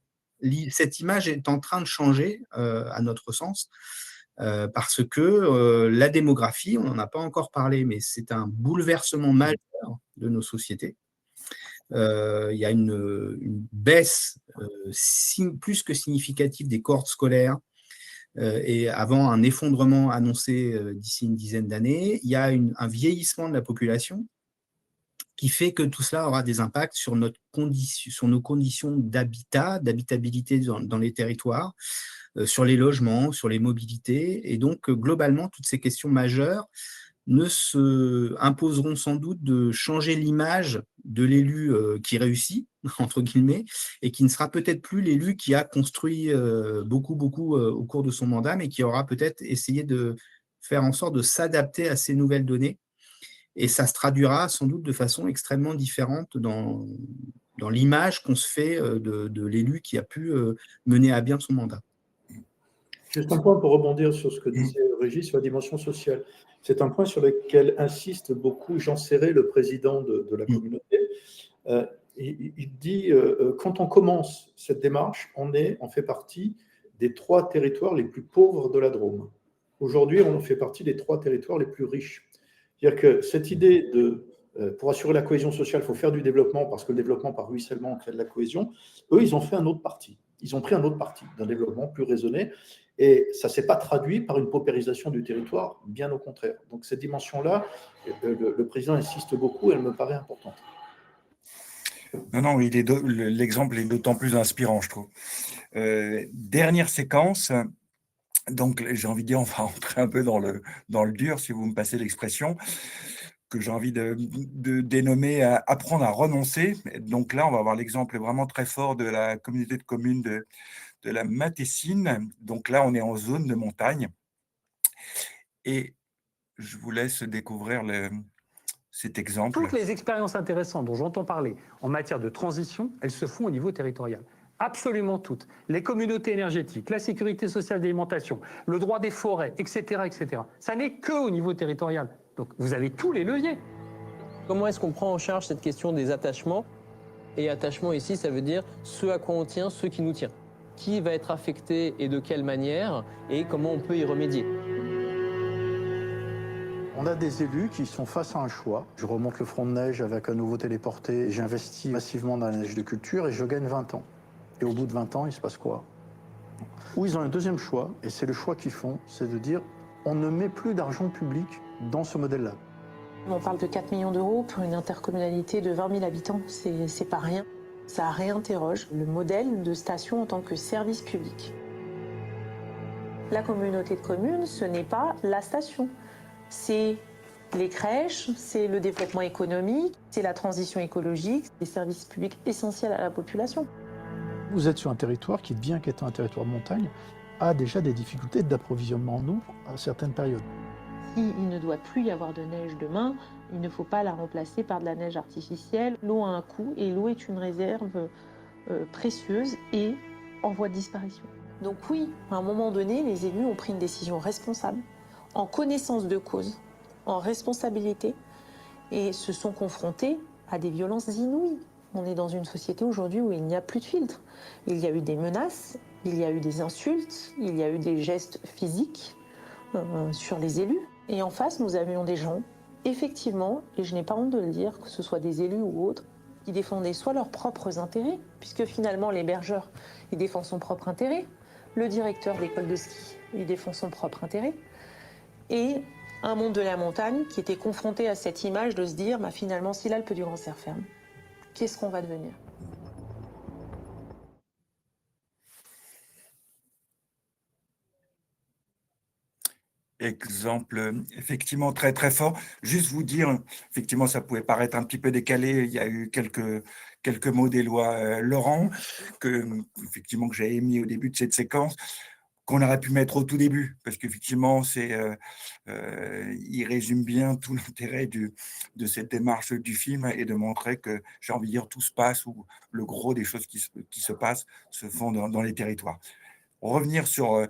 C: cette image est en train de changer, à notre sens, parce que la démographie, on n'en a pas encore parlé, mais c'est un bouleversement majeur de nos sociétés. Il y a une baisse plus que significative des cohortes scolaires et avant un effondrement annoncé d'ici une dizaine d'années. Il y a un vieillissement de la population qui fait que tout cela aura des impacts sur nos conditions d'habitat, d'habitabilité dans les territoires, sur les logements, sur les mobilités. Et donc, globalement, toutes ces questions majeures imposeront sans doute de changer l'image de l'élu qui réussit, entre guillemets, et qui ne sera peut-être plus l'élu qui a construit beaucoup au cours de son mandat, mais qui aura peut-être essayé de faire en sorte de s'adapter à ces nouvelles données. Et ça se traduira sans doute de façon extrêmement différente dans l'image qu'on se fait de l'élu qui a pu mener à bien son mandat.
D: Juste un point pour rebondir sur ce que disait Régis sur la dimension sociale. C'est un point sur lequel insiste beaucoup Jean Serré, le président de la communauté. Il dit quand on commence cette démarche, on fait partie des 3 territoires les plus pauvres de la Drôme. Aujourd'hui, on fait partie des 3 territoires les plus riches. C'est-à-dire que cette idée pour assurer la cohésion sociale, il faut faire du développement, parce que le développement par ruissellement crée de la cohésion. Eux, ils ont fait un autre parti. Ils ont pris un autre parti d'un développement plus raisonné. Et ça ne s'est pas traduit par une paupérisation du territoire, bien au contraire. Donc cette dimension-là, le président insiste beaucoup, elle me paraît importante.
A: Non, l'exemple est d'autant plus inspirant, je trouve. Dernière séquence, donc j'ai envie de dire, on va rentrer un peu dans le dur, si vous me passez l'expression, que j'ai envie de dénommer « apprendre à renoncer ». Donc là, on va avoir l'exemple vraiment très fort de la communauté de communes de la Matessine. Donc là, on est en zone de montagne. Et je vous laisse découvrir cet exemple.
B: Toutes les expériences intéressantes dont j'entends parler en matière de transition, elles se font au niveau territorial. Absolument toutes. Les communautés énergétiques, la sécurité sociale d'alimentation, le droit des forêts, etc., etc. Ça n'est qu'au niveau territorial. Donc vous avez tous les leviers.
S: Comment est-ce qu'on prend en charge cette question des attachements? Et attachement ici, ça veut dire ce à quoi on tient, ce qui nous tient. Qui va être affecté et de quelle manière, et comment on peut y remédier.
Q: On a des élus qui sont face à un choix. Je remonte le front de neige avec un nouveau téléporté, j'investis massivement dans la neige de culture et je gagne 20 ans. Et au bout de 20 ans, il se passe quoi? Ou ils ont un deuxième choix, et c'est le choix qu'ils font, c'est de dire on ne met plus d'argent public dans ce modèle-là.
T: On parle de 4 millions d'euros pour une intercommunalité de 20 000 habitants, c'est pas rien. Ça réinterroge le modèle de station en tant que service public. La communauté de communes, ce n'est pas la station. C'est les crèches, c'est le développement économique, c'est la transition écologique, des services publics essentiels à la population.
Q: Vous êtes sur un territoire qui, bien qu'étant un territoire de montagne, a déjà des difficultés d'approvisionnement en eau à certaines périodes.
T: S'il ne doit plus y avoir de neige demain, il ne faut pas la remplacer par de la neige artificielle. L'eau a un coût et l'eau est une réserve précieuse et en voie de disparition. Donc oui, à un moment donné, les élus ont pris une décision responsable, en connaissance de cause, en responsabilité, et se sont confrontés à des violences inouïes. On est dans une société aujourd'hui où il n'y a plus de filtre. Il y a eu des menaces, il y a eu des insultes, il y a eu des gestes physiques sur les élus. Et en face, nous avions des gens, effectivement, et je n'ai pas honte de le dire, que ce soit des élus ou autres, qui défendaient soit leurs propres intérêts, puisque finalement l'hébergeur, il défend son propre intérêt, le directeur d'école de ski, il défend son propre intérêt, et un monde de la montagne qui était confronté à cette image de se dire, finalement, si l'Alpe du Grand Cerf ferme, qu'est-ce qu'on va devenir ?
A: Exemple effectivement très très fort. Juste vous dire, effectivement, ça pouvait paraître un petit peu décalé. Il y a eu quelques mots d'Éloi Laurent que j'avais mis au début de cette séquence, qu'on aurait pu mettre au tout début, parce qu'effectivement, il résume bien tout l'intérêt de cette démarche du film et de montrer que, j'ai envie de dire, tout se passe, ou le gros des choses qui se passent se font dans les territoires. Revenir sur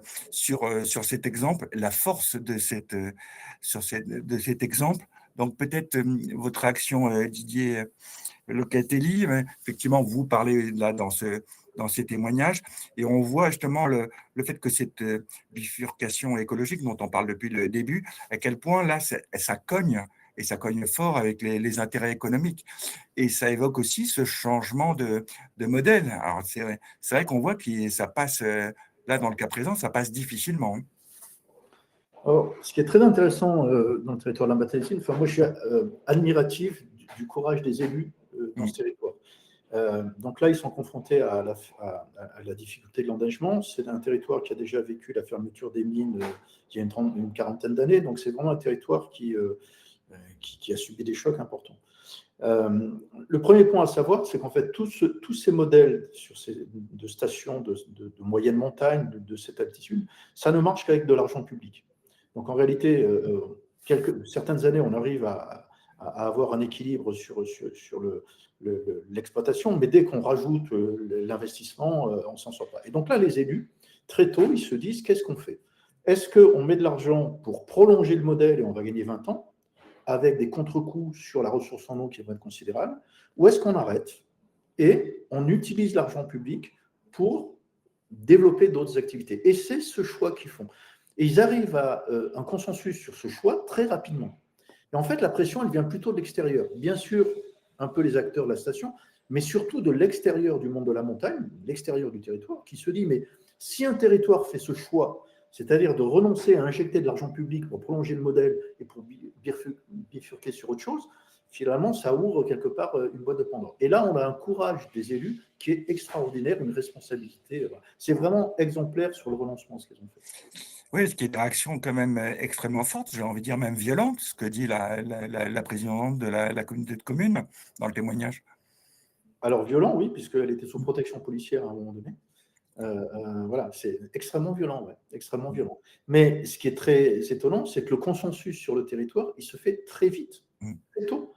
A: cet exemple, la force de cet exemple. Donc peut-être votre réaction, Didier Locatelli. Effectivement, vous parlez là dans ces témoignages, et on voit justement le fait que cette bifurcation écologique dont on parle depuis le début, à quel point là ça cogne, et ça cogne fort avec les intérêts économiques. Et ça évoque aussi ce changement de modèle. Alors c'est vrai qu'on voit que ça passe... Là, dans le cas présent, ça passe difficilement.
D: Alors, ce qui est très intéressant dans le territoire de la Matessine, moi je suis admiratif du courage des élus dans ce territoire. Donc là, ils sont confrontés à la difficulté de l'engagement. C'est un territoire qui a déjà vécu la fermeture des mines il y a une quarantaine d'années. Donc c'est vraiment un territoire qui a subi des chocs importants. Le premier point à savoir, c'est qu'en fait, tous ces modèles de stations de moyenne montagne, de cette altitude, ça ne marche qu'avec de l'argent public. Donc en réalité, certaines années, on arrive à avoir un équilibre sur l'exploitation, mais dès qu'on rajoute l'investissement, on ne s'en sort pas. Et donc là, les élus, très tôt, ils se disent, qu'est-ce qu'on fait? Est-ce qu'on met de l'argent pour prolonger le modèle et on va gagner 20 ans, avec des contre-coups sur la ressource en eau qui vont être considérables, ou est-ce qu'on arrête et on utilise l'argent public pour développer d'autres activités? Et c'est ce choix qu'ils font. Et ils arrivent à un consensus sur ce choix très rapidement. Et en fait, la pression, elle vient plutôt de l'extérieur. Bien sûr, un peu les acteurs de la station, mais surtout de l'extérieur du monde de la montagne, l'extérieur du territoire, qui se dit, mais si un territoire fait ce choix, c'est-à-dire de renoncer à injecter de l'argent public pour prolonger le modèle et pour bifurquer sur autre chose, finalement, ça ouvre quelque part une boîte de Pandore. Et là, on a un courage des élus qui est extraordinaire, une responsabilité. C'est vraiment exemplaire sur le renoncement, ce qu'ils ont fait.
A: Oui, ce qui est une réaction quand même extrêmement forte, j'ai envie de dire même violente, ce que dit la présidente de la communauté de communes dans le témoignage.
D: Alors violent, oui, puisqu'elle était sous protection policière à un moment donné. Voilà, c'est extrêmement violent, ouais, extrêmement violent. Mais ce qui est très étonnant, c'est que le consensus sur le territoire, il se fait très vite, très tôt.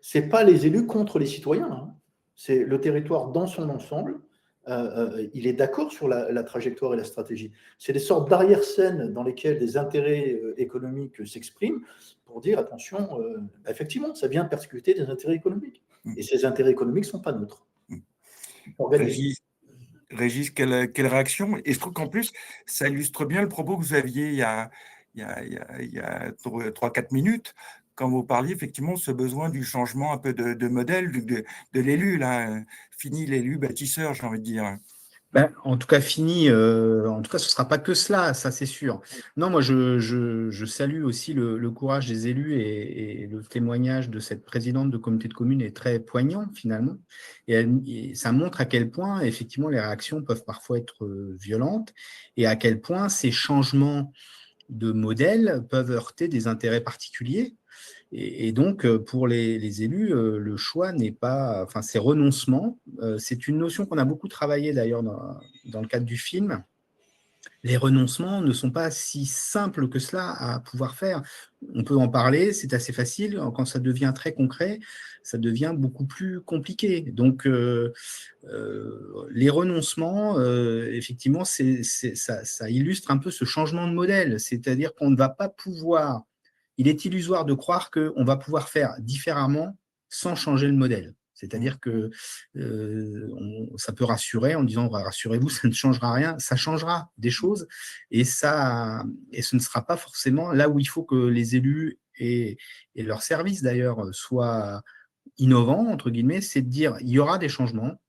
D: C'est pas les élus contre les citoyens, hein. C'est le territoire dans son ensemble. Il est d'accord sur la trajectoire et la stratégie. C'est des sortes d'arrière-scènes dans lesquelles des intérêts économiques s'expriment pour dire, attention, effectivement, ça vient persécuter des intérêts économiques. Et ces intérêts économiques ne sont pas neutres.
A: Régis, quelle réaction? Et je trouve qu'en plus, ça illustre bien le propos que vous aviez il y a 3-4 minutes, quand vous parliez effectivement de ce besoin du changement un peu de modèle, de l'élu, là. Fini l'élu bâtisseur, j'ai envie de dire.
C: Ben, en tout cas, fini. En tout cas, ce ne sera pas que cela, ça c'est sûr. Non, moi, je salue aussi le courage des élus et le témoignage de cette présidente de communauté de communes est très poignant finalement. Et ça montre à quel point, effectivement, les réactions peuvent parfois être violentes et à quel point ces changements de modèle peuvent heurter des intérêts particuliers. Et donc, pour les élus, le choix n'est pas… Enfin, ces renoncements, c'est une notion qu'on a beaucoup travaillé d'ailleurs dans le cadre du film. Les renoncements ne sont pas si simples que cela à pouvoir faire. On peut en parler, c'est assez facile. Quand ça devient très concret, ça devient beaucoup plus compliqué. Donc, les renoncements, effectivement, ça illustre un peu ce changement de modèle. C'est-à-dire qu'on ne va pas pouvoir… Il est illusoire de croire qu'on va pouvoir faire différemment sans changer le modèle. C'est-à-dire que ça peut rassurer en disant rassurez-vous, ça ne changera rien. Ça changera des choses et ce ne sera pas forcément là où il faut que les élus et leurs services d'ailleurs soient innovants, entre guillemets, c'est de dire il y aura des changements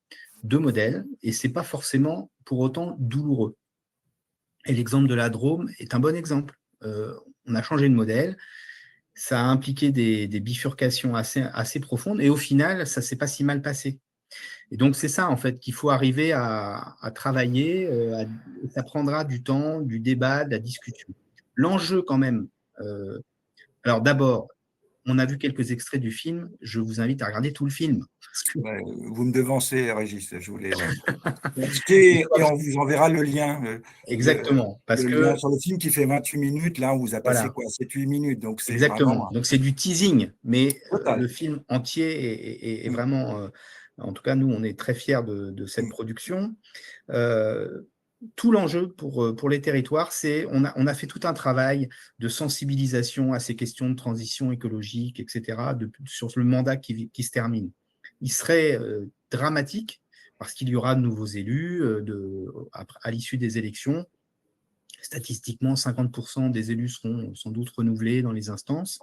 C: de modèle et ce n'est pas forcément pour autant douloureux. Et l'exemple de la Drôme est un bon exemple. On a changé de modèle, ça a impliqué des bifurcations assez profondes et au final, ça ne s'est pas si mal passé. Et donc, c'est ça, en fait, qu'il faut arriver à travailler. Ça prendra du temps, du débat, de la discussion. L'enjeu, quand même, alors d'abord, on a vu quelques extraits du film. Je vous invite à regarder tout le film.
A: Vous me devancez, Régis. Je voulais et on vous enverra le lien.
C: Exactement.
A: Parce que lien sur le film qui fait 28 minutes, là, on vous a passé quoi, 7-8 minutes. Donc
C: exactement.
A: Vraiment…
C: Donc, c'est du teasing, mais le film entier est vraiment… en tout cas, nous, on est très fiers de cette production. Tout l'enjeu pour les territoires, c'est on a fait tout un travail de sensibilisation à ces questions de transition écologique, etc., sur le mandat qui se termine. Il serait dramatique, parce qu'il y aura de nouveaux élus à l'issue des élections. Statistiquement, 50% des élus seront sans doute renouvelés dans les instances.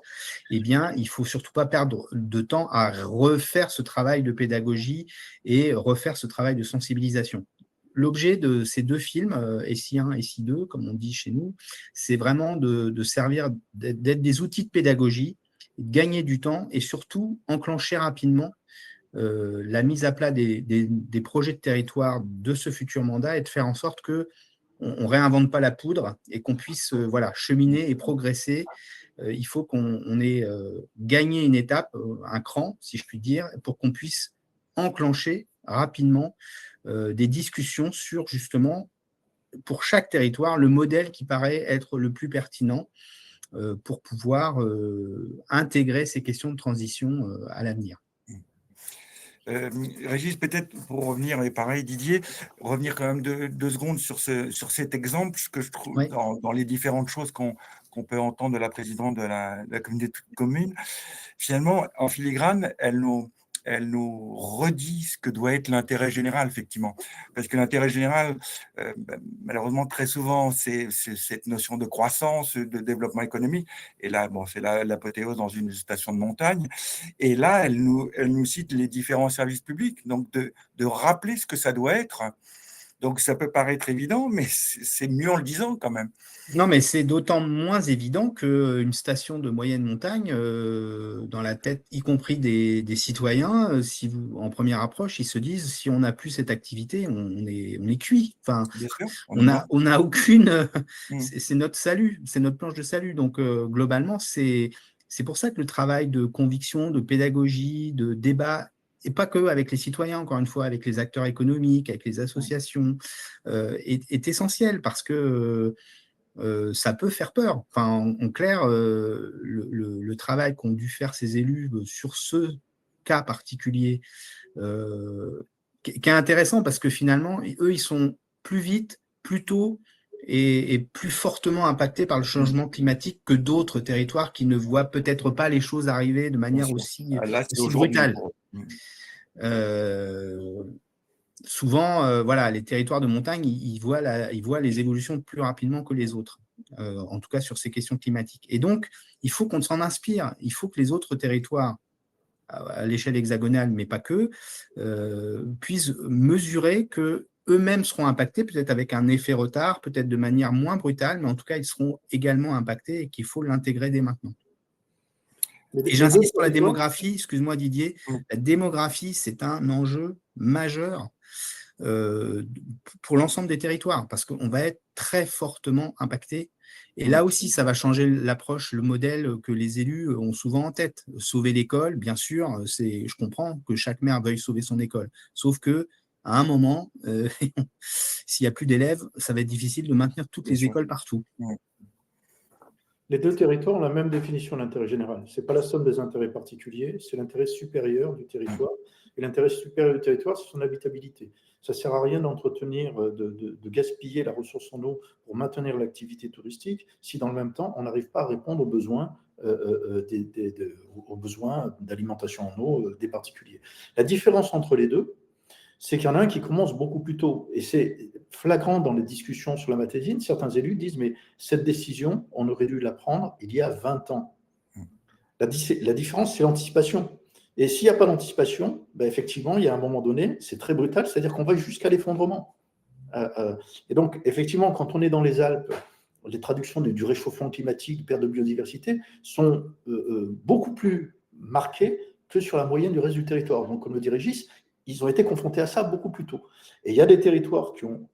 C: Eh bien, il ne faut surtout pas perdre de temps à refaire ce travail de pédagogie et refaire ce travail de sensibilisation. L'objet de ces deux films, SI1 et SI2, comme on dit chez nous, c'est vraiment de servir, d'être des outils de pédagogie gagner du temps et surtout enclencher rapidement la mise à plat des projets de territoire de ce futur mandat et de faire en sorte que on ne réinvente pas la poudre et qu'on puisse cheminer et progresser. Il faut qu'on ait gagné une étape, un cran, si je puis dire, pour qu'on puisse enclencher rapidement des discussions sur justement, pour chaque territoire, le modèle qui paraît être le plus pertinent pour pouvoir intégrer ces questions de transition à l'avenir.
A: Régis, peut-être pour revenir, et pareil Didier, revenir quand même deux secondes sur cet exemple, ce que je trouve dans les différentes choses qu'on peut entendre de la présidente de la communauté de communes. Finalement, en filigrane, elle nous redit ce que doit être l'intérêt général, effectivement. Parce que l'intérêt général, malheureusement, très souvent, c'est cette notion de croissance, de développement économique. Et là, bon, c'est l'apothéose dans une station de montagne. Et là, elle nous cite les différents services publics. Donc, de rappeler ce que ça doit être. Donc, ça peut paraître évident, mais c'est mieux en le disant quand même.
C: Non, mais c'est d'autant moins évident qu'une station de moyenne montagne, dans la tête, y compris des citoyens, en première approche, ils se disent, si on n'a plus cette activité, on est cuit. Enfin, on n'a aucune... c'est notre salut, c'est notre planche de salut. Donc, globalement, c'est pour ça que le travail de conviction, de pédagogie, de débat, et pas que avec les citoyens, encore une fois, avec les acteurs économiques, avec les associations, est essentiel parce que ça peut faire peur. Enfin, en clair, le travail qu'ont dû faire ces élus sur ce cas particulier, qui est intéressant parce que finalement, eux, ils sont plus vite, plus tôt et plus fortement impactés par le changement climatique que d'autres territoires qui ne voient peut-être pas les choses arriver de manière aussi brutale. Souvent, les territoires de montagne, ils voient les évolutions plus rapidement que les autres, en tout cas sur ces questions climatiques. Et donc, il faut qu'on s'en inspire. Il faut que les autres territoires, à l'échelle hexagonale, mais pas que, puissent mesurer qu'eux-mêmes seront impactés, peut-être avec un effet retard, peut-être de manière moins brutale, mais en tout cas, ils seront également impactés et qu'il faut l'intégrer dès maintenant. Et j'insiste sur la démographie, excuse-moi Didier, la démographie, c'est un enjeu majeur pour l'ensemble des territoires, parce qu'on va être très fortement impacté. Et là aussi, ça va changer l'approche, le modèle que les élus ont souvent en tête. Sauver l'école, bien sûr, je comprends que chaque maire veuille sauver son école. Sauf que à un moment, s'il n'y a plus d'élèves, ça va être difficile de maintenir toutes les écoles partout.
D: Les deux territoires ont la même définition de l'intérêt général. Ce n'est pas la somme des intérêts particuliers, c'est l'intérêt supérieur du territoire. Et l'intérêt supérieur du territoire, c'est son habitabilité. Ça ne sert à rien d'entretenir, de gaspiller la ressource en eau pour maintenir l'activité touristique si dans le même temps, on n'arrive pas à répondre aux besoins d'alimentation en eau des particuliers. La différence entre les deux, c'est qu'il y en a un qui commence beaucoup plus tôt. Et c'est flagrant dans les discussions sur la Matésine. Certains élus disent, mais cette décision, on aurait dû la prendre il y a 20 ans. La différence, c'est l'anticipation. Et s'il n'y a pas d'anticipation, effectivement, il y a un moment donné, c'est très brutal, c'est-à-dire qu'on va jusqu'à l'effondrement. Et donc, effectivement, quand on est dans les Alpes, les traductions du réchauffement climatique, perte de biodiversité, sont beaucoup plus marquées que sur la moyenne du reste du territoire. Donc, comme le dit Régis, ils ont été confrontés à ça beaucoup plus tôt. Et il y a des territoires qui ont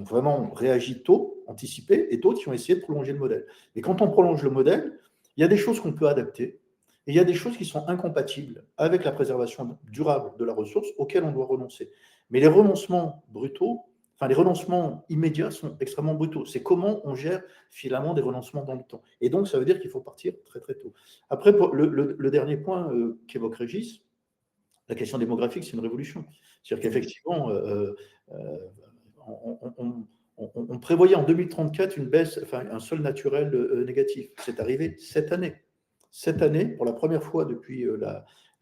D: vraiment réagi tôt, anticipé, et d'autres qui ont essayé de prolonger le modèle. Et quand on prolonge le modèle, il y a des choses qu'on peut adapter, et il y a des choses qui sont incompatibles avec la préservation durable de la ressource auxquelles on doit renoncer. Mais les renoncements brutaux, les renoncements immédiats sont extrêmement brutaux. C'est comment on gère finalement des renoncements dans le temps. Et donc, ça veut dire qu'il faut partir très très tôt. Après, le dernier point qu'évoque Régis, la question démographique, c'est une révolution. C'est-à-dire qu'effectivement, on prévoyait en 2034 une baisse, un sol naturel négatif. C'est arrivé cette année. Cette année, pour la première fois depuis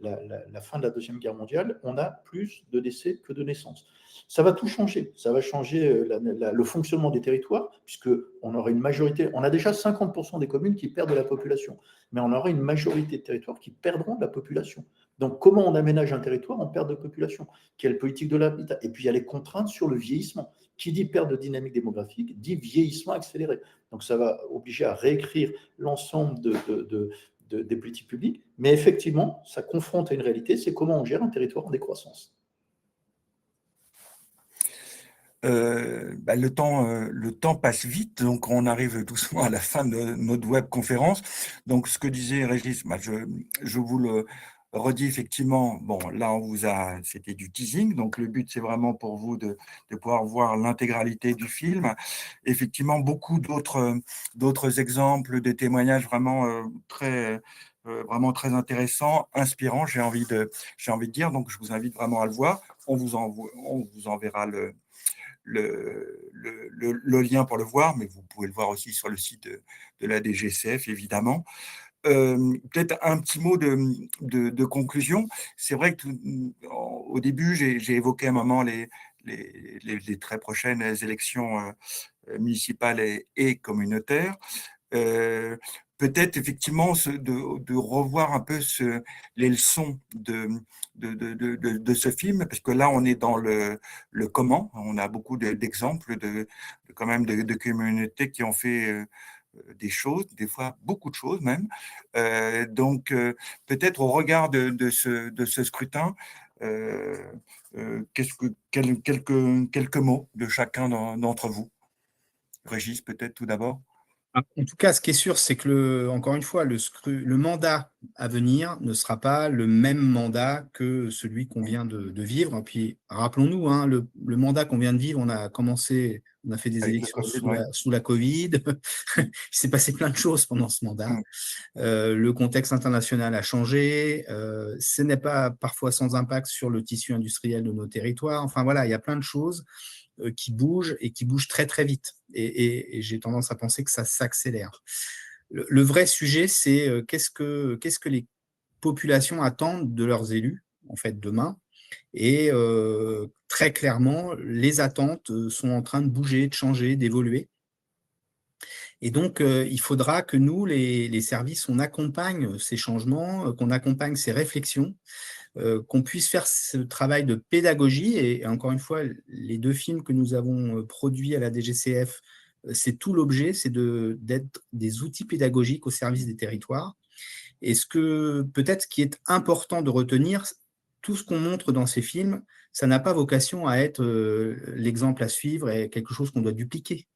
D: la fin de la Deuxième Guerre mondiale, on a plus de décès que de naissances. Ça va tout changer. Ça va changer le fonctionnement des territoires, puisqu'on aura une majorité. On a déjà 50% des communes qui perdent de la population, mais on aura une majorité de territoires qui perdront de la population. Donc, comment on aménage un territoire en perte de population? Quelle politique de l'habitat? Et puis, il y a les contraintes sur le vieillissement. Qui dit perte de dynamique démographique dit vieillissement accéléré. Donc, ça va obliger à réécrire l'ensemble des politiques publiques, mais effectivement, ça confronte à une réalité, c'est comment on gère un territoire en décroissance.
A: Le temps passe vite, donc on arrive doucement à la fin de notre webconférence. Donc, ce que disait Régis, je vous le redis effectivement. Bon, là, c'était du teasing, donc le but, c'est vraiment pour vous de pouvoir voir l'intégralité du film. Effectivement, beaucoup d'autres exemples, des témoignages vraiment très intéressants, inspirants, j'ai envie de dire. Donc, je vous invite vraiment à le voir. On vous enverra le lien pour le voir, mais vous pouvez le voir aussi sur le site de la DGCF, évidemment. Peut-être un petit mot de conclusion. C'est vrai que au début, j'ai évoqué un moment les très prochaines élections municipales et communautaires. Peut-être effectivement de revoir un peu les leçons de ce film, parce que là on est dans le comment. On a beaucoup d'exemples quand même de communautés qui ont fait des choses, des fois beaucoup de choses même. Donc peut-être au regard de ce scrutin, quelques mots de chacun d'entre vous. Régis, peut-être tout d'abord.
C: En tout cas, ce qui est sûr, c'est que, encore une fois, le mandat à venir ne sera pas le même mandat que celui qu'on vient de vivre. Et puis, rappelons-nous, hein, le mandat qu'on vient de vivre, on a fait des
A: Avec
C: élections
A: COVID,
C: sous la Covid. Il s'est passé plein de choses pendant ce mandat. Le contexte international a changé. Ce n'est pas parfois sans impact sur le tissu industriel de nos territoires. Enfin, voilà, il y a plein de choses qui bougent et qui bougent très très vite. Et j'ai tendance à penser que ça s'accélère. Le vrai sujet, c'est qu'est-ce que les populations attendent de leurs élus, en fait, demain. Et très clairement, les attentes sont en train de bouger, de changer, d'évoluer. Et donc, il faudra que nous, les services, on accompagne ces changements, qu'on accompagne ces réflexions, qu'on puisse faire ce travail de pédagogie. Et encore une fois, les 2 films que nous avons produits à la DGCF, c'est tout l'objet, c'est d'être des outils pédagogiques au service des territoires. Et peut-être ce qui est important de retenir, tout ce qu'on montre dans ces films, ça n'a pas vocation à être l'exemple à suivre et quelque chose qu'on doit dupliquer.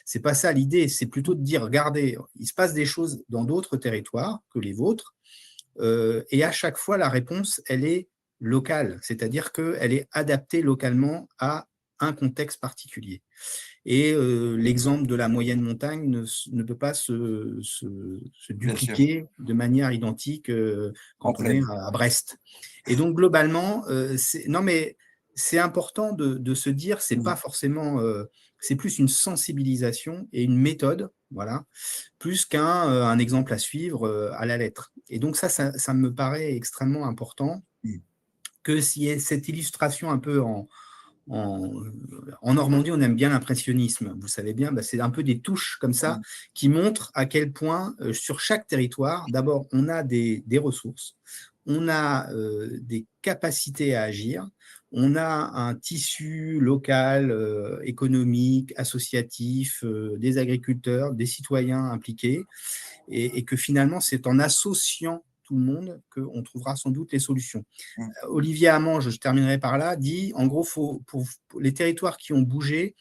C: C'est pas ça l'idée, c'est plutôt de dire, regardez, il se passe des choses dans d'autres territoires que les vôtres, et à chaque fois, la réponse, elle est locale, c'est-à-dire qu'elle est adaptée localement à un contexte particulier. Et l'exemple de la moyenne montagne ne peut pas se dupliquer de manière identique quand on est à Brest. Et donc, globalement, c'est important de se dire, c'est pas forcément... c'est plus une sensibilisation et une méthode, voilà, plus qu'un exemple à suivre à la lettre. Et donc ça me paraît extrêmement important que s'il y ait cette illustration un peu en Normandie, on aime bien l'impressionnisme. Vous savez bien, c'est un peu des touches comme ça qui montrent à quel point sur chaque territoire, d'abord, on a des ressources, on a des capacités à agir, on a un tissu local, économique, associatif, des agriculteurs, des citoyens impliqués, et que finalement, c'est en associant tout le monde qu'on trouvera sans doute les solutions. Olivier Hamon, je terminerai par là, dit, en gros, pour les territoires qui ont bougé,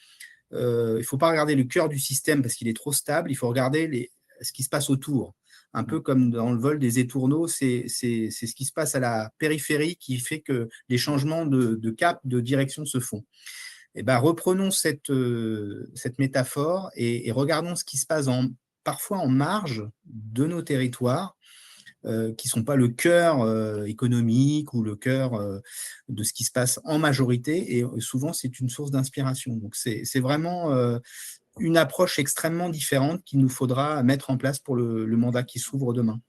C: il ne faut pas regarder le cœur du système parce qu'il est trop stable, il faut regarder ce qui se passe autour. Un peu comme dans le vol des étourneaux, c'est ce qui se passe à la périphérie qui fait que les changements de cap, de direction se font. Et reprenons cette métaphore et regardons ce qui se passe parfois en marge de nos territoires, qui ne sont pas le cœur économique ou le cœur de ce qui se passe en majorité. Et souvent, c'est une source d'inspiration. Donc, c'est vraiment une approche extrêmement différente qu'il nous faudra mettre en place pour le mandat qui s'ouvre demain.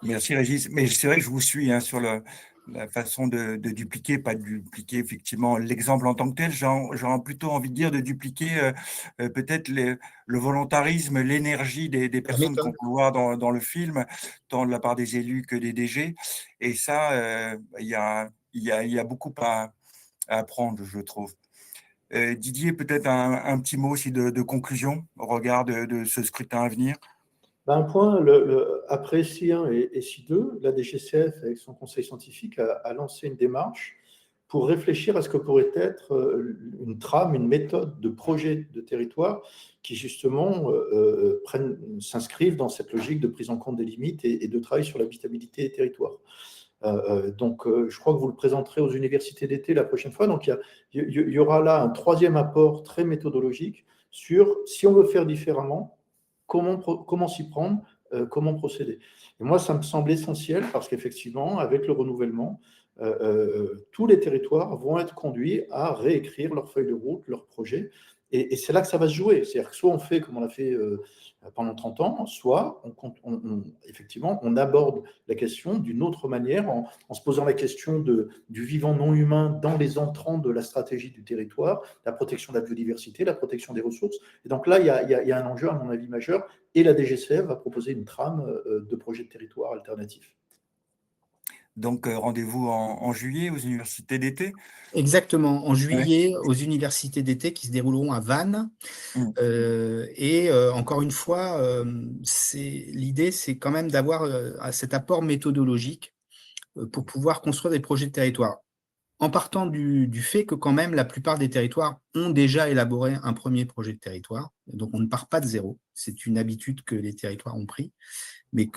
A: Merci Régis. Mais c'est vrai que je vous suis sur la façon de dupliquer, pas de dupliquer effectivement l'exemple en tant que tel. J'aurais plutôt envie de dire de dupliquer peut-être le volontarisme, l'énergie des personnes qu'on peut voir dans le film, tant de la part des élus que des DG. Et ça, il y a beaucoup à apprendre, je trouve. Didier, peut-être un petit mot aussi de conclusion au regard de ce scrutin à venir.
D: Un point, après SI1 et SI2, la DGCF, avec son conseil scientifique, a lancé une démarche pour réfléchir à ce que pourrait être une trame, une méthode de projet de territoire qui, justement, s'inscrivent dans cette logique de prise en compte des limites et de travail sur l'habitabilité des territoires. Donc, je crois que vous le présenterez aux universités d'été la prochaine fois. Donc, il y aura là un troisième apport très méthodologique sur, si on veut faire différemment, comment s'y prendre, comment procéder. Et moi, ça me semble essentiel parce qu'effectivement, avec le renouvellement, tous les territoires vont être conduits à réécrire leur feuille de route, leur projet. Et c'est là que ça va se jouer. C'est-à-dire que soit on fait comme on l'a fait pendant 30 ans, soit effectivement, on aborde la question d'une autre manière en se posant la question du vivant non humain dans les entrants de la stratégie du territoire, la protection de la biodiversité, la protection des ressources. Et donc là, il y a un enjeu, à mon avis, majeur. Et la DGCF va proposer une trame de projet de territoire alternatif.
A: Donc, rendez-vous en juillet aux universités d'été.
C: Exactement, en juillet aux universités d'été qui se dérouleront à Vannes. Et encore une fois, l'idée, c'est quand même d'avoir cet apport méthodologique pour pouvoir construire des projets de territoire. En partant du fait que quand même la plupart des territoires ont déjà élaboré un premier projet de territoire. Donc on ne part pas de zéro, c'est une habitude que les territoires ont pris, mais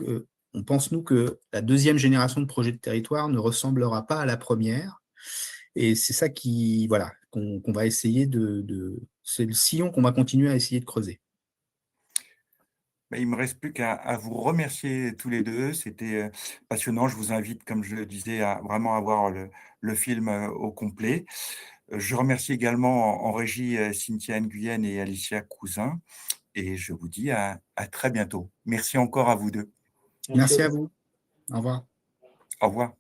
C: on pense, nous, que la deuxième génération de projets de territoire ne ressemblera pas à la première. Et c'est ça qu'on va essayer c'est le sillon qu'on va continuer à essayer de creuser.
A: Il ne me reste plus qu'à vous remercier tous les deux. C'était passionnant. Je vous invite, comme je le disais, à vraiment avoir le film au complet. Je remercie également en régie Cynthia Nguyen et Alicia Cousin. Et je vous dis à très bientôt. Merci encore à vous deux.
C: Merci à vous. Au revoir.
A: Au revoir.